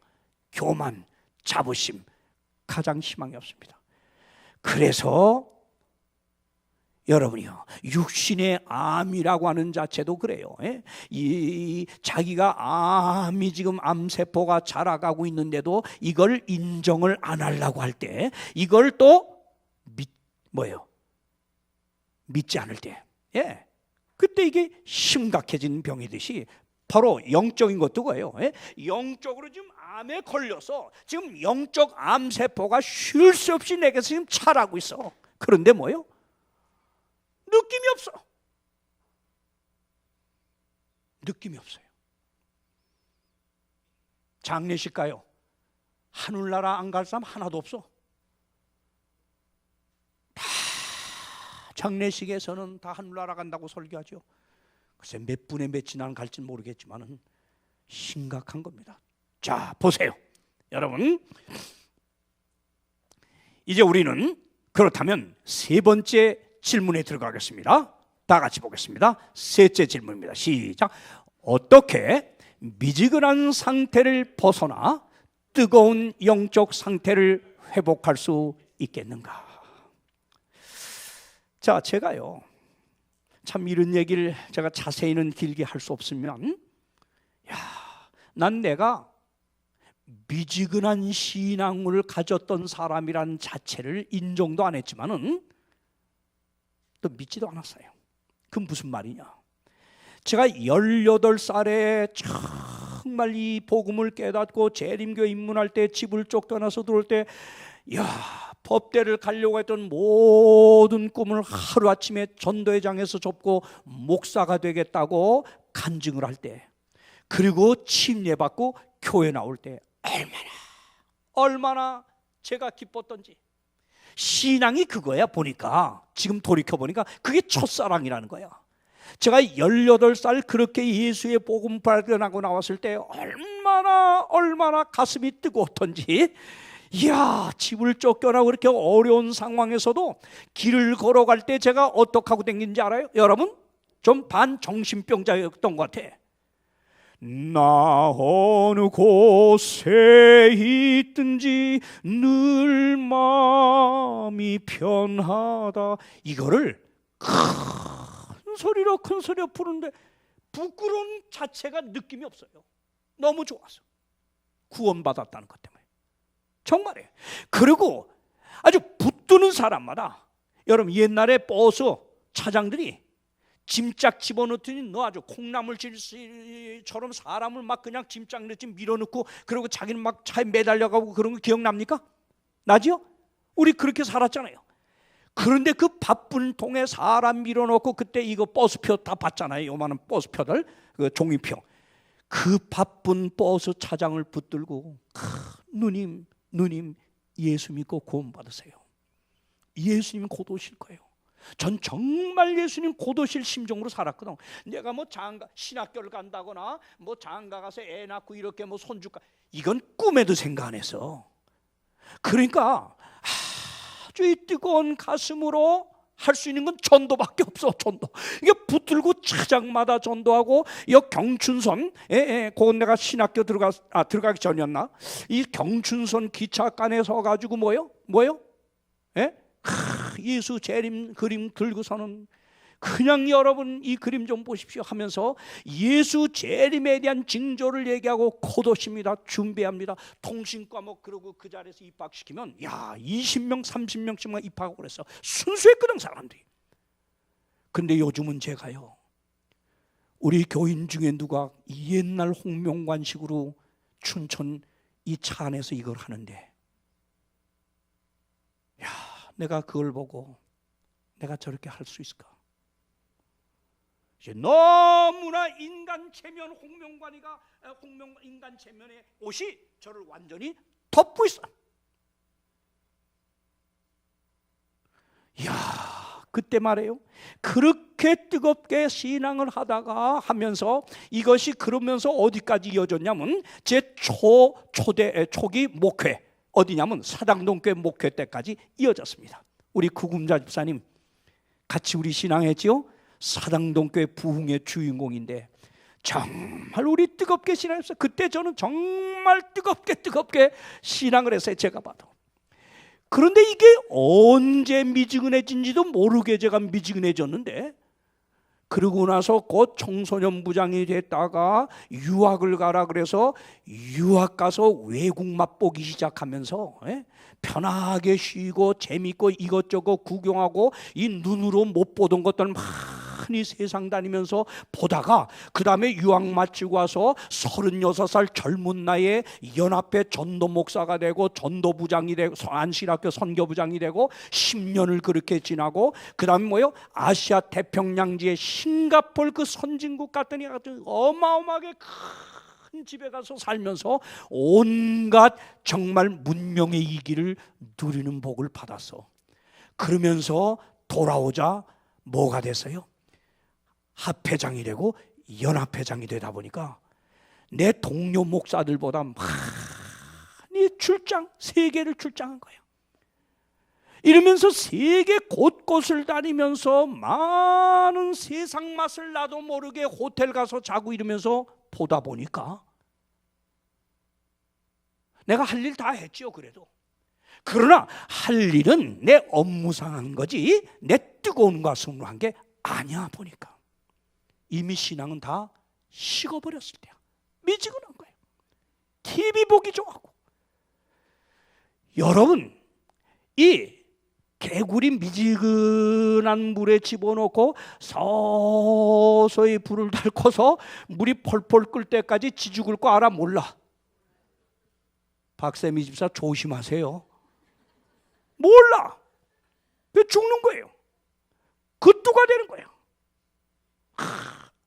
교만, 자부심, 가장 희망이 없습니다. 그래서 여러분이요, 육신의 암이라고 하는 자체도 그래요. 이 자기가 암이 지금 암세포가 자라가고 있는데도 이걸 인정을 안 하려고 할 때, 이걸 또 믿지 않을 때, 그때 이게 심각해진 병이듯이 바로 영적인 것도 그래요. 영적으로 지금 암에 걸려서 지금 영적 암세포가 쉴 수 없이 내게서 지금 자라고 있어. 그런데 뭐예요? 느낌이 없어. 느낌이 없어요. 장례식 가요. 하늘나라 안 갈 사람 하나도 없어. 다 장례식에서는 다 하늘나라 간다고 설교하죠. 글쎄 몇 분의 몇이 나는 갈지는 모르겠지만 심각한 겁니다. 자, 보세요. 여러분, 이제 우리는 그렇다면 세 번째 질문에 들어가겠습니다. 다 같이 보겠습니다. 셋째 질문입니다. 시작. 어떻게 미지근한 상태를 벗어나 뜨거운 영적 상태를 회복할 수 있겠는가? 자, 제가요, 참 이런 얘기를 제가 자세히는 길게 할 수 없으면, 난 내가 미지근한 신앙을 가졌던 사람이란 자체를 인정도 안 했지만은 또 믿지도 않았어요. 그건 무슨 말이냐? 제가 18살에 정말 이 복음을 깨닫고 재림교에 입문할 때, 집을 쫓겨나서 들어올 때, 법대를 가려고 했던 모든 꿈을 하루아침에 전도회장에서 접고 목사가 되겠다고 간증을 할 때, 그리고 침례받고 교회 나올 때 얼마나 제가 기뻤던지. 신앙이 그거야. 보니까 지금 돌이켜보니까 그게 첫사랑이라는 거야. 제가 18살 그렇게 예수의 복음 발견하고 나왔을 때 얼마나 가슴이 뜨거웠던지. 집을 쫓겨나고 그렇게 어려운 상황에서도 길을 걸어갈 때 제가 어떻게 하고 댕긴지 알아요? 여러분, 좀 반정신병자였던 것 같아. 나 어느 곳에 있든지 늘 마음이 편하다. 이거를 큰 소리로 부르는데 부끄러운 자체가 느낌이 없어요. 너무 좋아서. 구원받았다는 것 때문에. 정말이에요. 그리고 아주 붙드는 사람마다, 여러분 옛날에 버스 차장들이 짐짝 집어넣더니 너 아주 콩나물질처럼 사람을 막 그냥 짐짝같이 밀어넣고, 그리고 자기는 막 차에 매달려가고 그런 거 기억납니까? 나지요? 우리 그렇게 살았잖아요. 그런데 그 바쁜 통에 사람 밀어넣고, 그때 이거 버스표 다 봤잖아요. 요만한 버스표들, 그 종이표. 그 바쁜 버스 차장을 붙들고 누님 예수 믿고 구원 받으세요. 예수님 곧 오실 거예요. 전 정말 예수님 곧 오실 심정으로 살았거든. 내가 뭐 장가 신학교를 간다거나 뭐 장가 가서 애 낳고 이렇게 뭐 손주가, 이건 꿈에도 생각 안 했어. 그러니까 아주 이 뜨거운 가슴으로 할 수 있는 건 전도밖에 없어. 전도. 이게 붙들고 차장마다 전도하고, 이 경춘선, 그건 내가 신학교 들어가기 전이었나? 이 경춘선 기차간에 서가지고 뭐요? 예수 재림 그림 들고서는 그냥 여러분 이 그림 좀 보십시오 하면서 예수 재림에 대한 징조를 얘기하고 곧 오십니다. 준비합니다. 통신과목 그러고 그 자리에서 입학시키면 20명 30명씩만 입학하고 그랬어. 순수했거든 사람들이. 근데 요즘은 제가요, 우리 교인 중에 누가 옛날 홍명관식으로 춘천 이 차 안에서 이걸 하는데, 내가 그걸 보고 내가 저렇게 할 수 있을까? 이제 너무나 인간 체면 인간 체면의 옷이 저를 완전히 덮고 있어. 그때 말이에요, 그렇게 뜨겁게 신앙을 하면서 이것이 그러면서 어디까지 이어졌냐면 제 초기 목회, 어디냐면 사당동교회 목회 때까지 이어졌습니다. 우리 구금자 집사님 같이 우리 신앙했지요. 사당동교회 부흥의 주인공인데 정말 우리 뜨겁게 신앙했어요. 그때 저는 정말 뜨겁게 신앙을 했어요. 제가 봐도. 그런데 이게 언제 미지근해진지도 모르게 제가 미지근해졌는데, 그러고 나서 곧 청소년 부장이 됐다가 유학을 가라 그래서 유학 가서 외국 맛보기 시작하면서 편하게 쉬고 재밌고 이것저것 구경하고 이 눈으로 못 보던 것들 많이 세상 다니면서 보다가, 그 다음에 유학 마치고 와서 36살 젊은 나이에 연합회 전도 목사가 되고 전도부장이 되고 안식학교 선교부장이 되고 10년을 그렇게 지나고, 그 다음에 아시아 태평양지의 싱가포르 그 선진국 갔더니 아주 어마어마하게 큰 집에 가서 살면서 온갖 정말 문명의 이기를 누리는 복을 받았어. 그러면서 돌아오자 뭐가 됐어요? 합회장이 되고 연합회장이 되다 보니까 내 동료 목사들보다 많이 세계를 출장한 거예요. 이러면서 세계 곳곳을 다니면서 많은 세상 맛을 나도 모르게 호텔 가서 자고 이러면서 보다 보니까 내가 할 일 다 했지요. 그래도 그러나 할 일은 내 업무상 한 거지 내 뜨거운 가슴으로 한 게 아니야. 보니까 이미 신앙은 다 식어버렸을 때야. 미지근한 거예요. TV 보기 좋아하고. 여러분, 이 개구리 미지근한 물에 집어넣고 서서히 불을 달고서 물이 펄펄 끓을 때까지 지죽을 거 알아? 몰라. 박세미 집사 조심하세요. 몰라. 왜 죽는 거예요? 그뚜가 되는 거예요.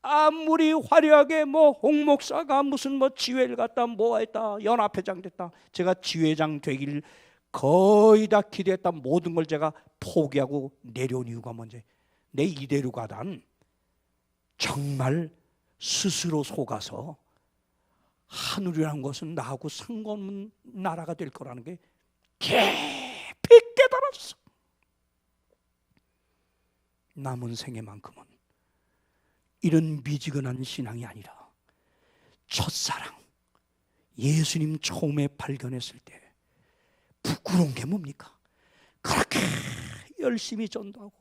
아무리 화려하게 홍 목사가 무슨 지회를 갔다 했다 연합회장 됐다, 제가 지회장 되길 거의 다 기대했다 모든 걸 제가 포기하고 내려온 이유가 뭔지, 내 이대로 가단 정말 스스로 속아서 하늘이라는 것은 나하고 상관없는 나라가 될 거라는 게 깊이 깨달았어. 남은 생애만큼은 이런 미지근한 신앙이 아니라 첫사랑 예수님 처음에 발견했을 때 부끄러운 게 뭡니까? 그렇게 열심히 전도하고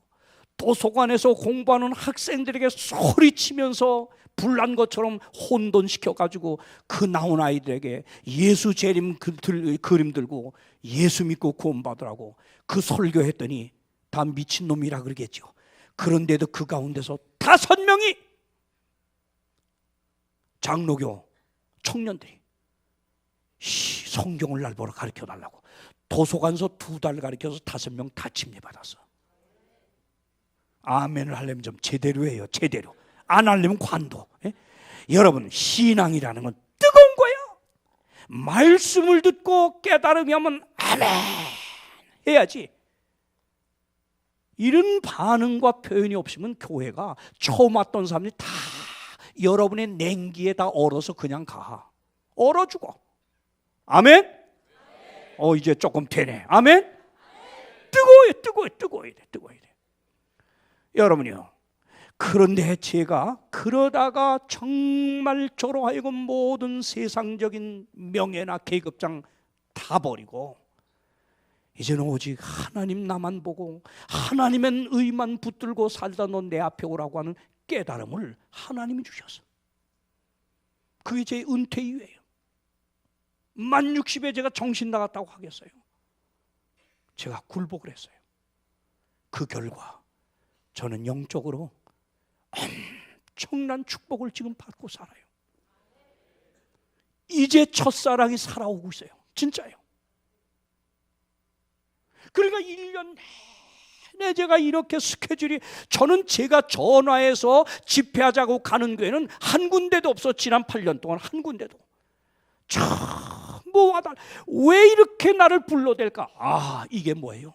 도서관에서 공부하는 학생들에게 소리치면서 불난 것처럼 혼돈시켜가지고 그 나온 아이들에게 예수 재림 그림 들고 예수 믿고 구원 받으라고 그 설교했더니 다 미친놈이라 그러겠죠. 그런데도 그 가운데서 5명이 장로교 청년들이 성경을 날 보러 가르쳐달라고 도서관에서 2달 가르쳐서 5명 다 침례받았어. 아멘을 하려면 좀 제대로 해요. 제대로. 안 하려면 관도. 여러분, 신앙이라는 건 뜨거운 거예요. 말씀을 듣고 깨달음이 하면 아멘 해야지. 이런 반응과 표현이 없으면 교회가 처음 왔던 사람들이 다 여러분의 냉기에 다 얼어서 그냥 가. 얼어 죽어. 아멘? 이제 조금 되네. 아멘? 뜨거워야 돼. 여러분이요. 그런데 제가 그러다가 정말 저로 하여금 모든 세상적인 명예나 계급장 다 버리고 이제는 오직 하나님 나만 보고 하나님의 의만 붙들고 살다 너 내 앞에 오라고 하는 깨달음을 하나님이 주셨어. 그게 제 은퇴 이후예요. 만 60에 제가 정신 나갔다고 하겠어요. 제가 굴복을 했어요. 그 결과 저는 영적으로 엄청난 축복을 지금 받고 살아요. 이제 첫사랑이 살아오고 있어요. 진짜요. 그러니까 1년 내내 제가 이렇게 스케줄이, 저는 제가 전화해서 집회하자고 가는 교회는 한 군데도 없어. 지난 8년 동안 한 군데도. 뭐 와달, 왜 이렇게 나를 불러댈까? 이게 뭐예요?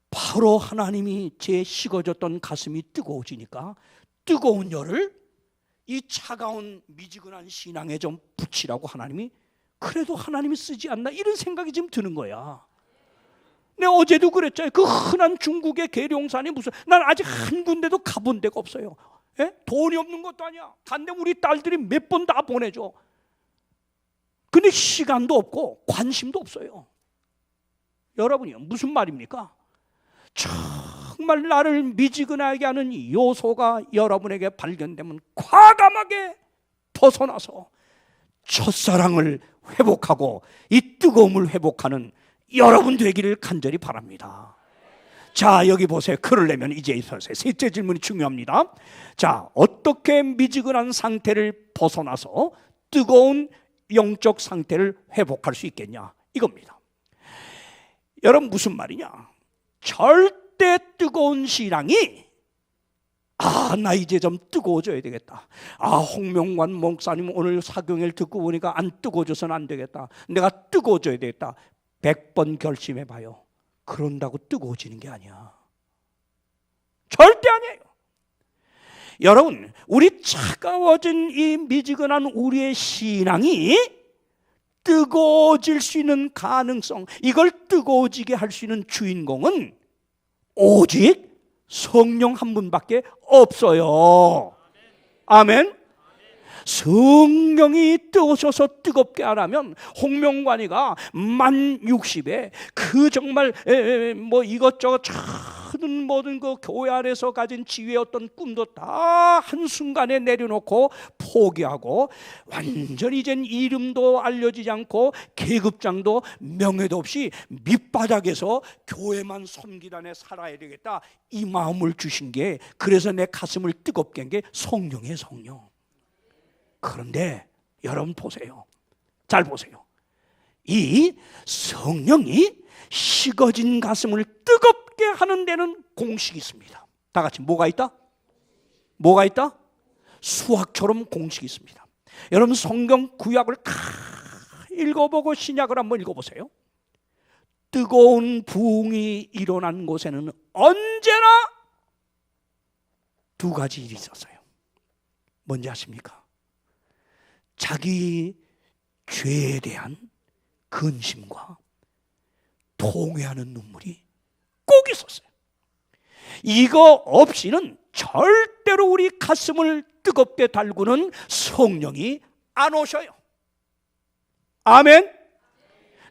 바로 하나님이 제 식어졌던 가슴이 뜨거워지니까 뜨거운 열을 이 차가운 미지근한 신앙에 좀 붙이라고 하나님이, 그래도 하나님이 쓰지 않나 이런 생각이 지금 드는 거야. 내가 어제도 그랬잖아요. 그 흔한 중국의 계룡산이 무슨, 난 아직 한 군데도 가본 데가 없어요. 돈이 없는 것도 아니야. 간데 우리 딸들이 몇 번 다 보내줘. 근데 시간도 없고 관심도 없어요. 여러분이요, 무슨 말입니까? 정말 나를 미지근하게 하는 요소가 여러분에게 발견되면 과감하게 벗어나서 첫사랑을 회복하고 이 뜨거움을 회복하는 여러분 되기를 간절히 바랍니다. 자, 여기 보세요. 그러려면 이제 있어서요. 셋째 질문이 중요합니다. 자, 어떻게 미지근한 상태를 벗어나서 뜨거운 영적 상태를 회복할 수 있겠냐, 이겁니다. 여러분, 무슨 말이냐? 절대 뜨거운 신앙이 나 이제 좀 뜨거워져야 되겠다. 홍명관 목사님 오늘 사경을 듣고 보니까 안 뜨거워져서는 안 되겠다. 내가 뜨거워져야 되겠다. 100번 결심해봐요. 그런다고 뜨거워지는 게 아니야. 절대 아니에요. 여러분, 우리 차가워진 이 미지근한 우리의 신앙이 뜨거워질 수 있는 가능성, 이걸 뜨거워지게 할 수 있는 주인공은 오직 성령 한 분밖에 없어요. 아멘. 성령이 뜨거워서 뜨겁게 하라면 홍명관이가 만 60에 그 정말 뭐 이것저것 모든 그 교회 안에서 가진 지혜의 어떤 꿈도 다 한순간에 내려놓고 포기하고 완전히 이젠 이름도 알려지지 않고 계급장도 명예도 없이 밑바닥에서 교회만 섬기다 내 살아야 되겠다, 이 마음을 주신 게, 그래서 내 가슴을 뜨겁게 한 게 성령이에요. 성령. 그런데 여러분 보세요. 잘 보세요. 이 성령이 식어진 가슴을 뜨겁게 하는 데는 공식이 있습니다. 다 같이 뭐가 있다? 뭐가 있다? 수학처럼 공식이 있습니다. 여러분, 성경 구약을 다 읽어보고 신약을 한번 읽어보세요. 뜨거운 부흥이 일어난 곳에는 언제나 두 가지 일이 있었어요. 뭔지 아십니까? 자기 죄에 대한 근심과 통회하는 눈물이 꼭 있었어요. 이거 없이는 절대로 우리 가슴을 뜨겁게 달구는 성령이 안 오셔요. 아멘.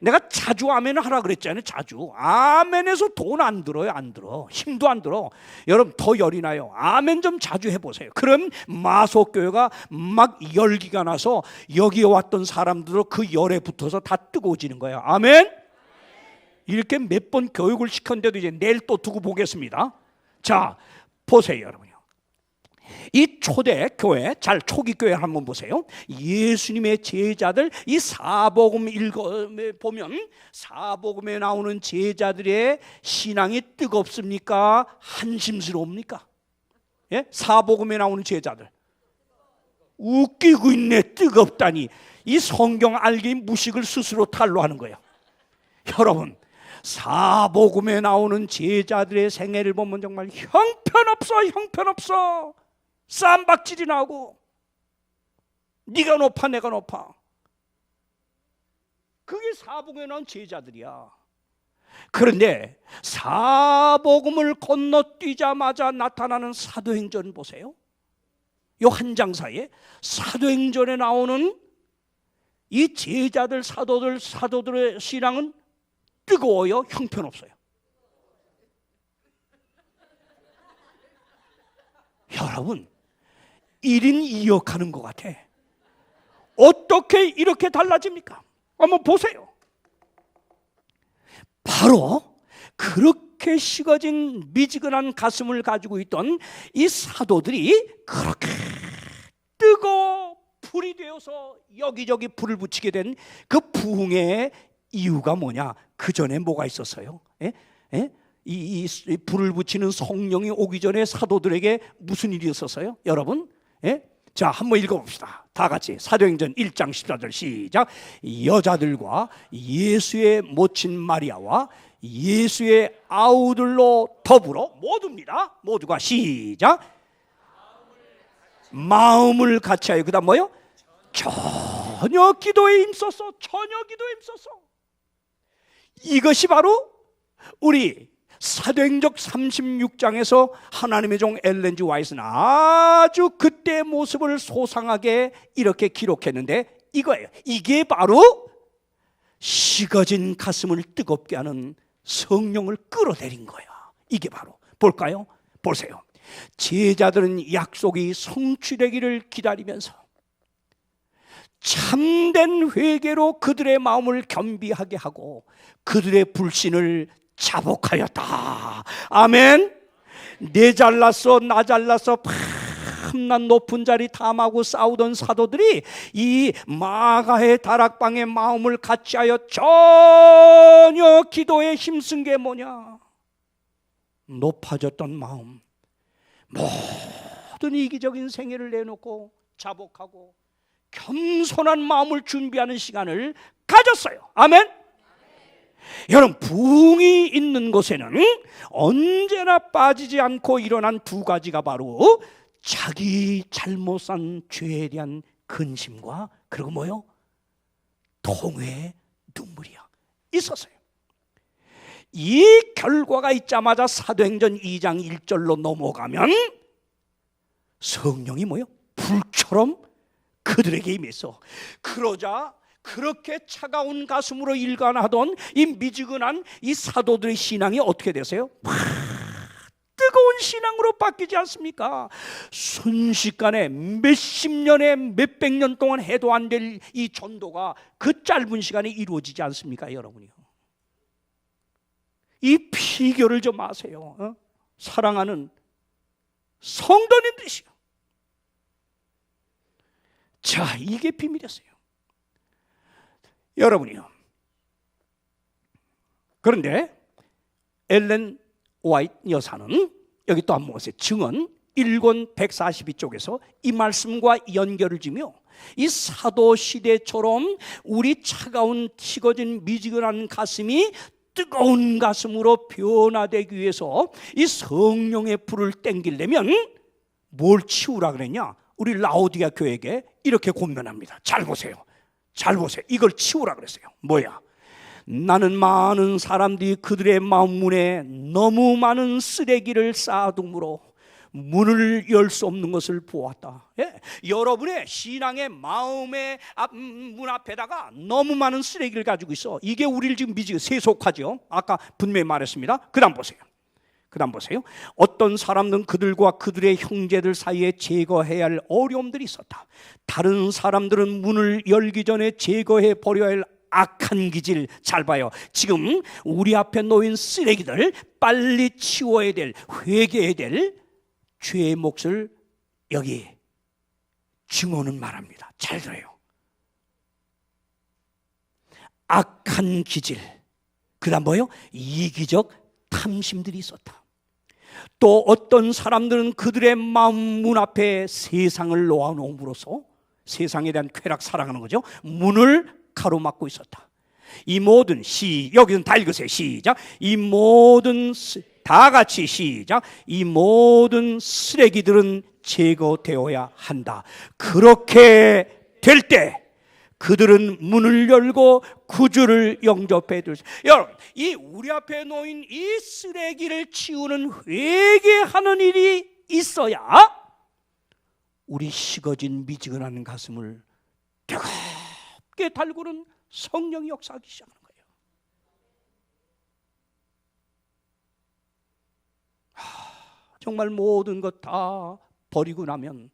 내가 자주 아멘을 하라 그랬잖아요. 자주. 아멘에서 돈 안 들어요. 안 들어. 힘도 안 들어. 여러분, 더 열이 나요. 아멘 좀 자주 해보세요. 그럼 마속교회가 막 열기가 나서 여기에 왔던 사람들도 그 열에 붙어서 다 뜨거워지는 거예요. 아멘. 이렇게 몇 번 교육을 시켰는데도 이제 내일 또 두고 보겠습니다. 자, 보세요, 여러분요. 이 초대 교회, 잘 초기 교회 한번 보세요. 예수님의 제자들, 이 사복음 보면 사복음에 나오는 제자들의 신앙이 뜨겁습니까? 한심스러웁니까? 예? 사복음에 나오는 제자들 웃기고 있네. 뜨겁다니. 이 성경 알기 무식을 스스로 탄로하는 거예요. 여러분, 사복음에 나오는 제자들의 생애를 보면 정말 형편없어, 형편없어. 쌈박질이 나오고 네가 높아 내가 높아. 그게 사복음에 나온 제자들이야. 그런데 사복음을 건너뛰자마자 나타나는 사도행전 보세요. 이 한 장 사이에 사도행전에 나오는 이 제자들, 사도들의 신앙은 뜨거워요, 형편없어요? 여러분, 1인 2역 하는 것 같아. 어떻게 이렇게 달라집니까? 한번 보세요. 바로 그렇게 식어진 미지근한 가슴을 가지고 있던 이 사도들이 그렇게 뜨거워 불이 되어서 여기저기 불을 붙이게 된 그 부흥의 이유가 뭐냐? 그 전에 뭐가 있었어요? 이 불을 붙이는 성령이 오기 전에 사도들에게 무슨 일이 있었어요? 여러분? 자, 한번 읽어봅시다. 다 같이 사도행전 1장 14절 시작. 여자들과 예수의 모친 마리아와 예수의 아우들로 더불어 모두입니다. 모두가 시작. 마음을 같이 하여. 그 다음 뭐요? 전혀 기도에 힘썼어. 전혀 기도에 힘썼어. 이것이 바로 우리 사도행전 36장에서 하나님의 종 엘렌 G. 화이트는 아주 그때의 모습을 소상하게 이렇게 기록했는데 이거예요. 이게 바로 식어진 가슴을 뜨겁게 하는 성령을 끌어들인 거야. 이게 바로 볼까요? 보세요. 제자들은 약속이 성취되기를 기다리면서 참된 회개로 그들의 마음을 겸비하게 하고 그들의 불신을 자복하였다. 아멘. 내 잘났어 나 잘났어 밤낮 높은 자리 탐하고 싸우던 사도들이 이 마가의 다락방의 마음을 같이하여 전혀 기도에 힘쓴 게 뭐냐? 높아졌던 마음, 모든 이기적인 생애를 내놓고 자복하고 겸손한 마음을 준비하는 시간을 가졌어요. 아멘. 여러분, 부흥이 있는 곳에는 언제나 빠지지 않고 일어난 두 가지가 바로 자기 잘못 산 죄에 대한 근심과 그리고 뭐요? 통회의 눈물이야 있었어요. 이 결과가 있자마자 사도행전 2장 1절로 넘어가면 성령이 뭐요? 불처럼 그들에게 임해서 그러자 그렇게 차가운 가슴으로 일관하던 이 미지근한 이 사도들의 신앙이 어떻게 되세요? 뜨거운 신앙으로 바뀌지 않습니까? 순식간에 몇십 년에 몇백 년 동안 해도 안 될 이 전도가 그 짧은 시간에 이루어지지 않습니까, 여러분이요? 이 비결을 좀 아세요. 사랑하는 성도님들이시요. 자, 이게 비밀이었어요. 여러분이요. 그런데 엘렌 화이트 여사는 여기 또 한번 보세요. 증언 1권 142쪽에서 이 말씀과 연결을 지며 이 사도 시대처럼 우리 차가운 식어진 미지근한 가슴이 뜨거운 가슴으로 변화되기 위해서 이 성령의 불을 땡기려면 뭘 치우라 그랬냐? 우리 라오디가 교회에게 이렇게 권면합니다. 잘 보세요. 잘 보세요. 이걸 치우라 그랬어요. 뭐야? 나는 많은 사람들이 그들의 마음 문에 너무 많은 쓰레기를 쌓아두므로 문을 열 수 없는 것을 보았다. 예? 여러분의 신앙의 마음의 문 앞에다가 너무 많은 쓰레기를 가지고 있어. 이게 우리를 지금 세속하죠. 아까 분명히 말했습니다. 그 다음 보세요. 그 다음 보세요. 어떤 사람들은 그들과 그들의 형제들 사이에 제거해야 할 어려움들이 있었다. 다른 사람들은 문을 열기 전에 제거해 버려야 할 악한 기질. 잘 봐요. 지금 우리 앞에 놓인 쓰레기들 빨리 치워야 될, 회개해야 될 죄의 몫을 여기 증언은 말합니다. 잘 들어요. 악한 기질, 그 다음 뭐예요? 이기적 탐심들이 있었다. 또 어떤 사람들은 그들의 마음 문 앞에 세상을 놓아놓음으로써 세상에 대한 쾌락 사랑하는 거죠. 문을 가로막고 있었다. 이 모든 여기는 다 읽으세요. 시작. 이 모든 다 같이 시작. 이 모든 쓰레기들은 제거되어야 한다. 그렇게 될 때 그들은 문을 열고 구주를 영접해 줄 수. 여러분, 이 우리 앞에 놓인 이 쓰레기를 치우는 회개하는 일이 있어야 우리 식어진 미지근한 가슴을 뜨겁게 달구는 성령이 역사하기 시작하는 거예요. 정말 모든 것 다 버리고 나면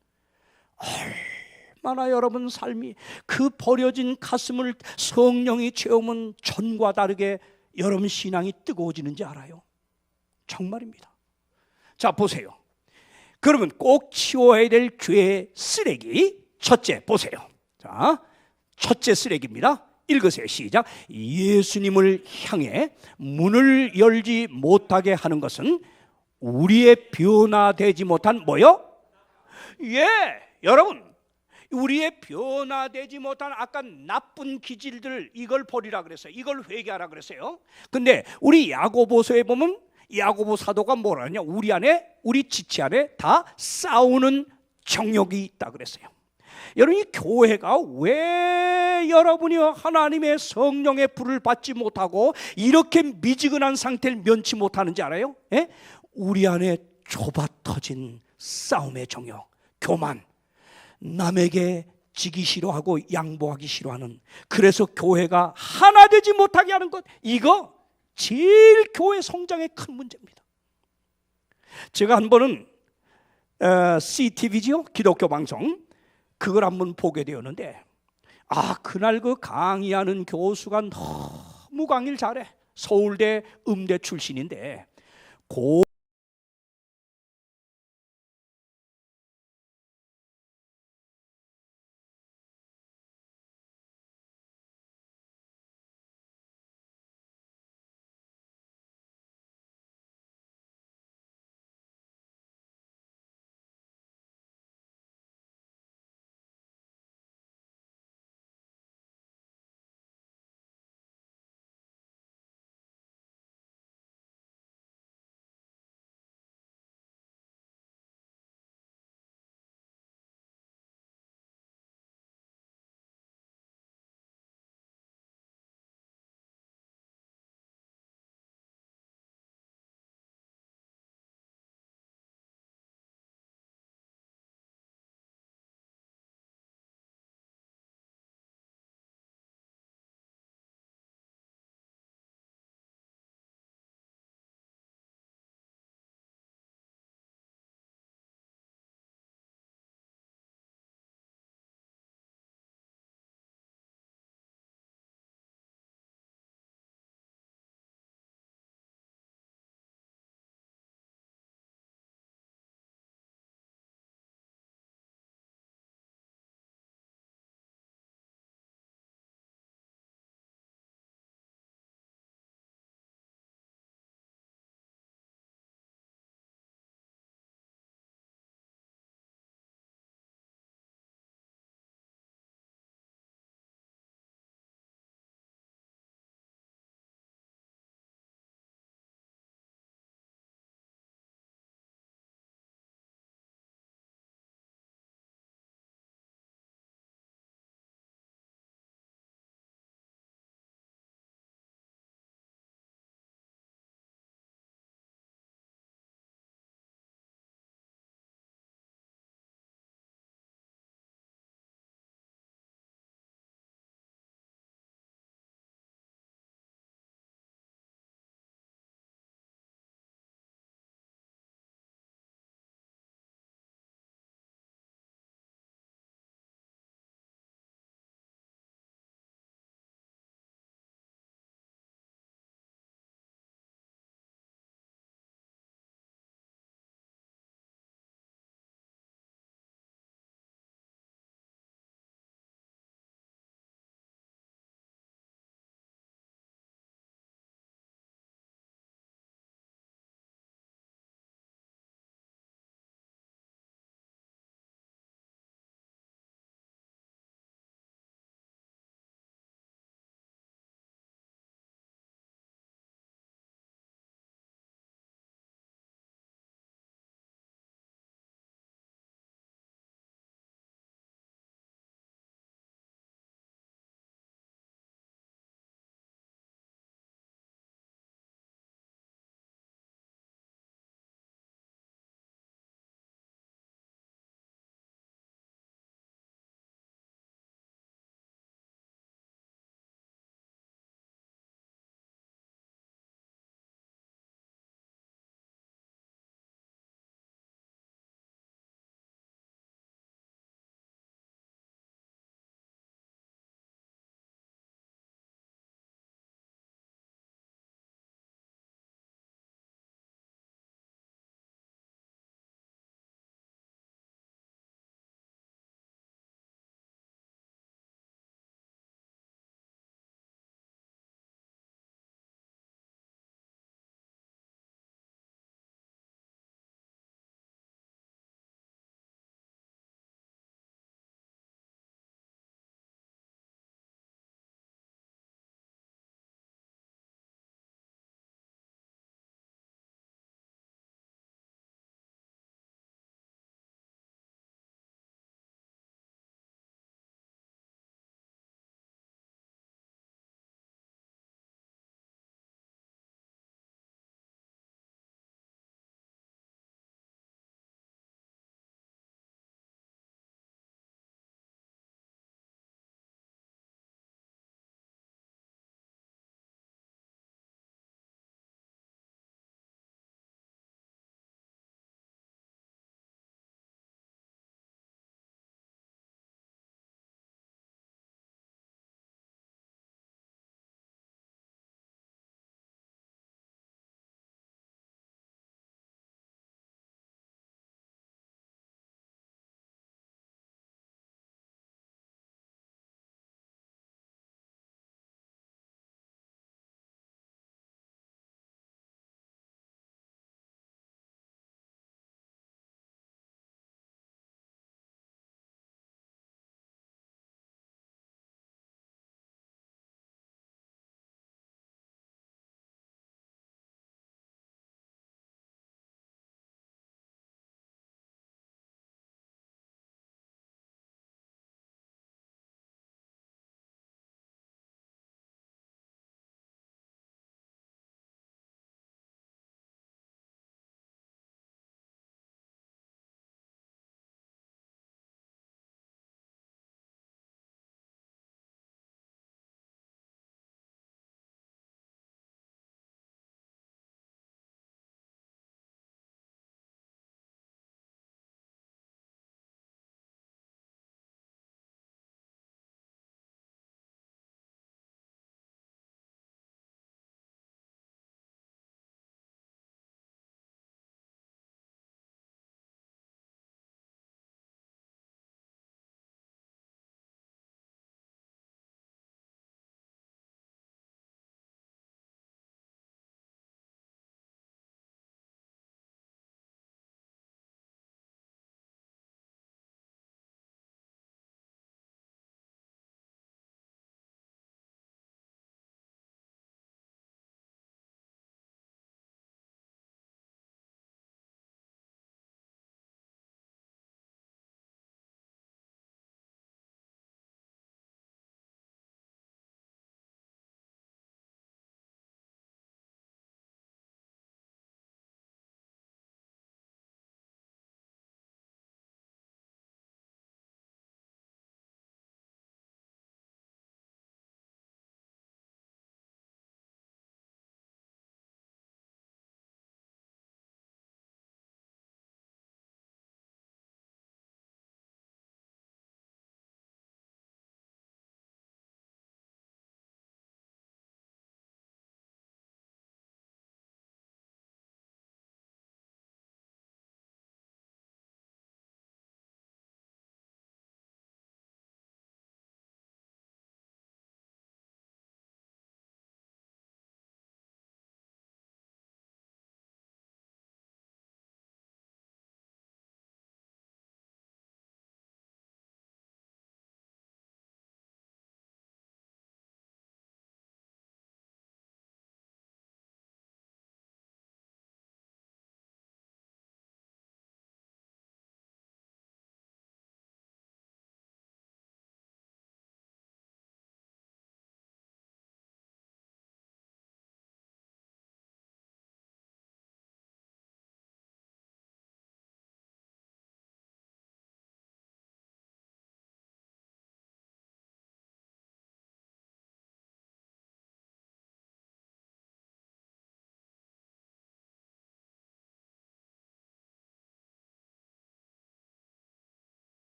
얼마나 여러분 삶이 그 버려진 가슴을 성령이 채우면 전과 다르게 여러분 신앙이 뜨거워지는지 알아요? 정말입니다. 자, 보세요. 그러면 꼭 치워야 될 죄의 쓰레기 첫째 보세요. 자, 첫째 쓰레기입니다. 읽으세요. 시작. 예수님을 향해 문을 열지 못하게 하는 것은 우리의 변화되지 못한 뭐요? 예, 여러분, 우리의 변화되지 못한 아까 나쁜 기질들, 이걸 버리라 그랬어요. 이걸 회개하라 그랬어요. 근데 우리 야고보서에 보면 야고보 사도가 뭐라 하냐? 우리 지체 안에 다 싸우는 정욕이 있다 그랬어요. 여러분, 이 교회가 왜 여러분이 하나님의 성령의 불을 받지 못하고 이렇게 미지근한 상태를 면치 못하는지 알아요? 예? 우리 안에 좁아 터진 싸움의 정욕, 교만, 남에게 지기 싫어하고 양보하기 싫어하는, 그래서 교회가 하나 되지 못하게 하는 것, 이거 제일 교회 성장의 큰 문제입니다. 제가 한 번은 CTV죠, 기독교 방송, 그걸 한번 보게 되었는데, 그날 그 강의하는 교수가 너무 강의를 잘해. 서울대 음대 출신인데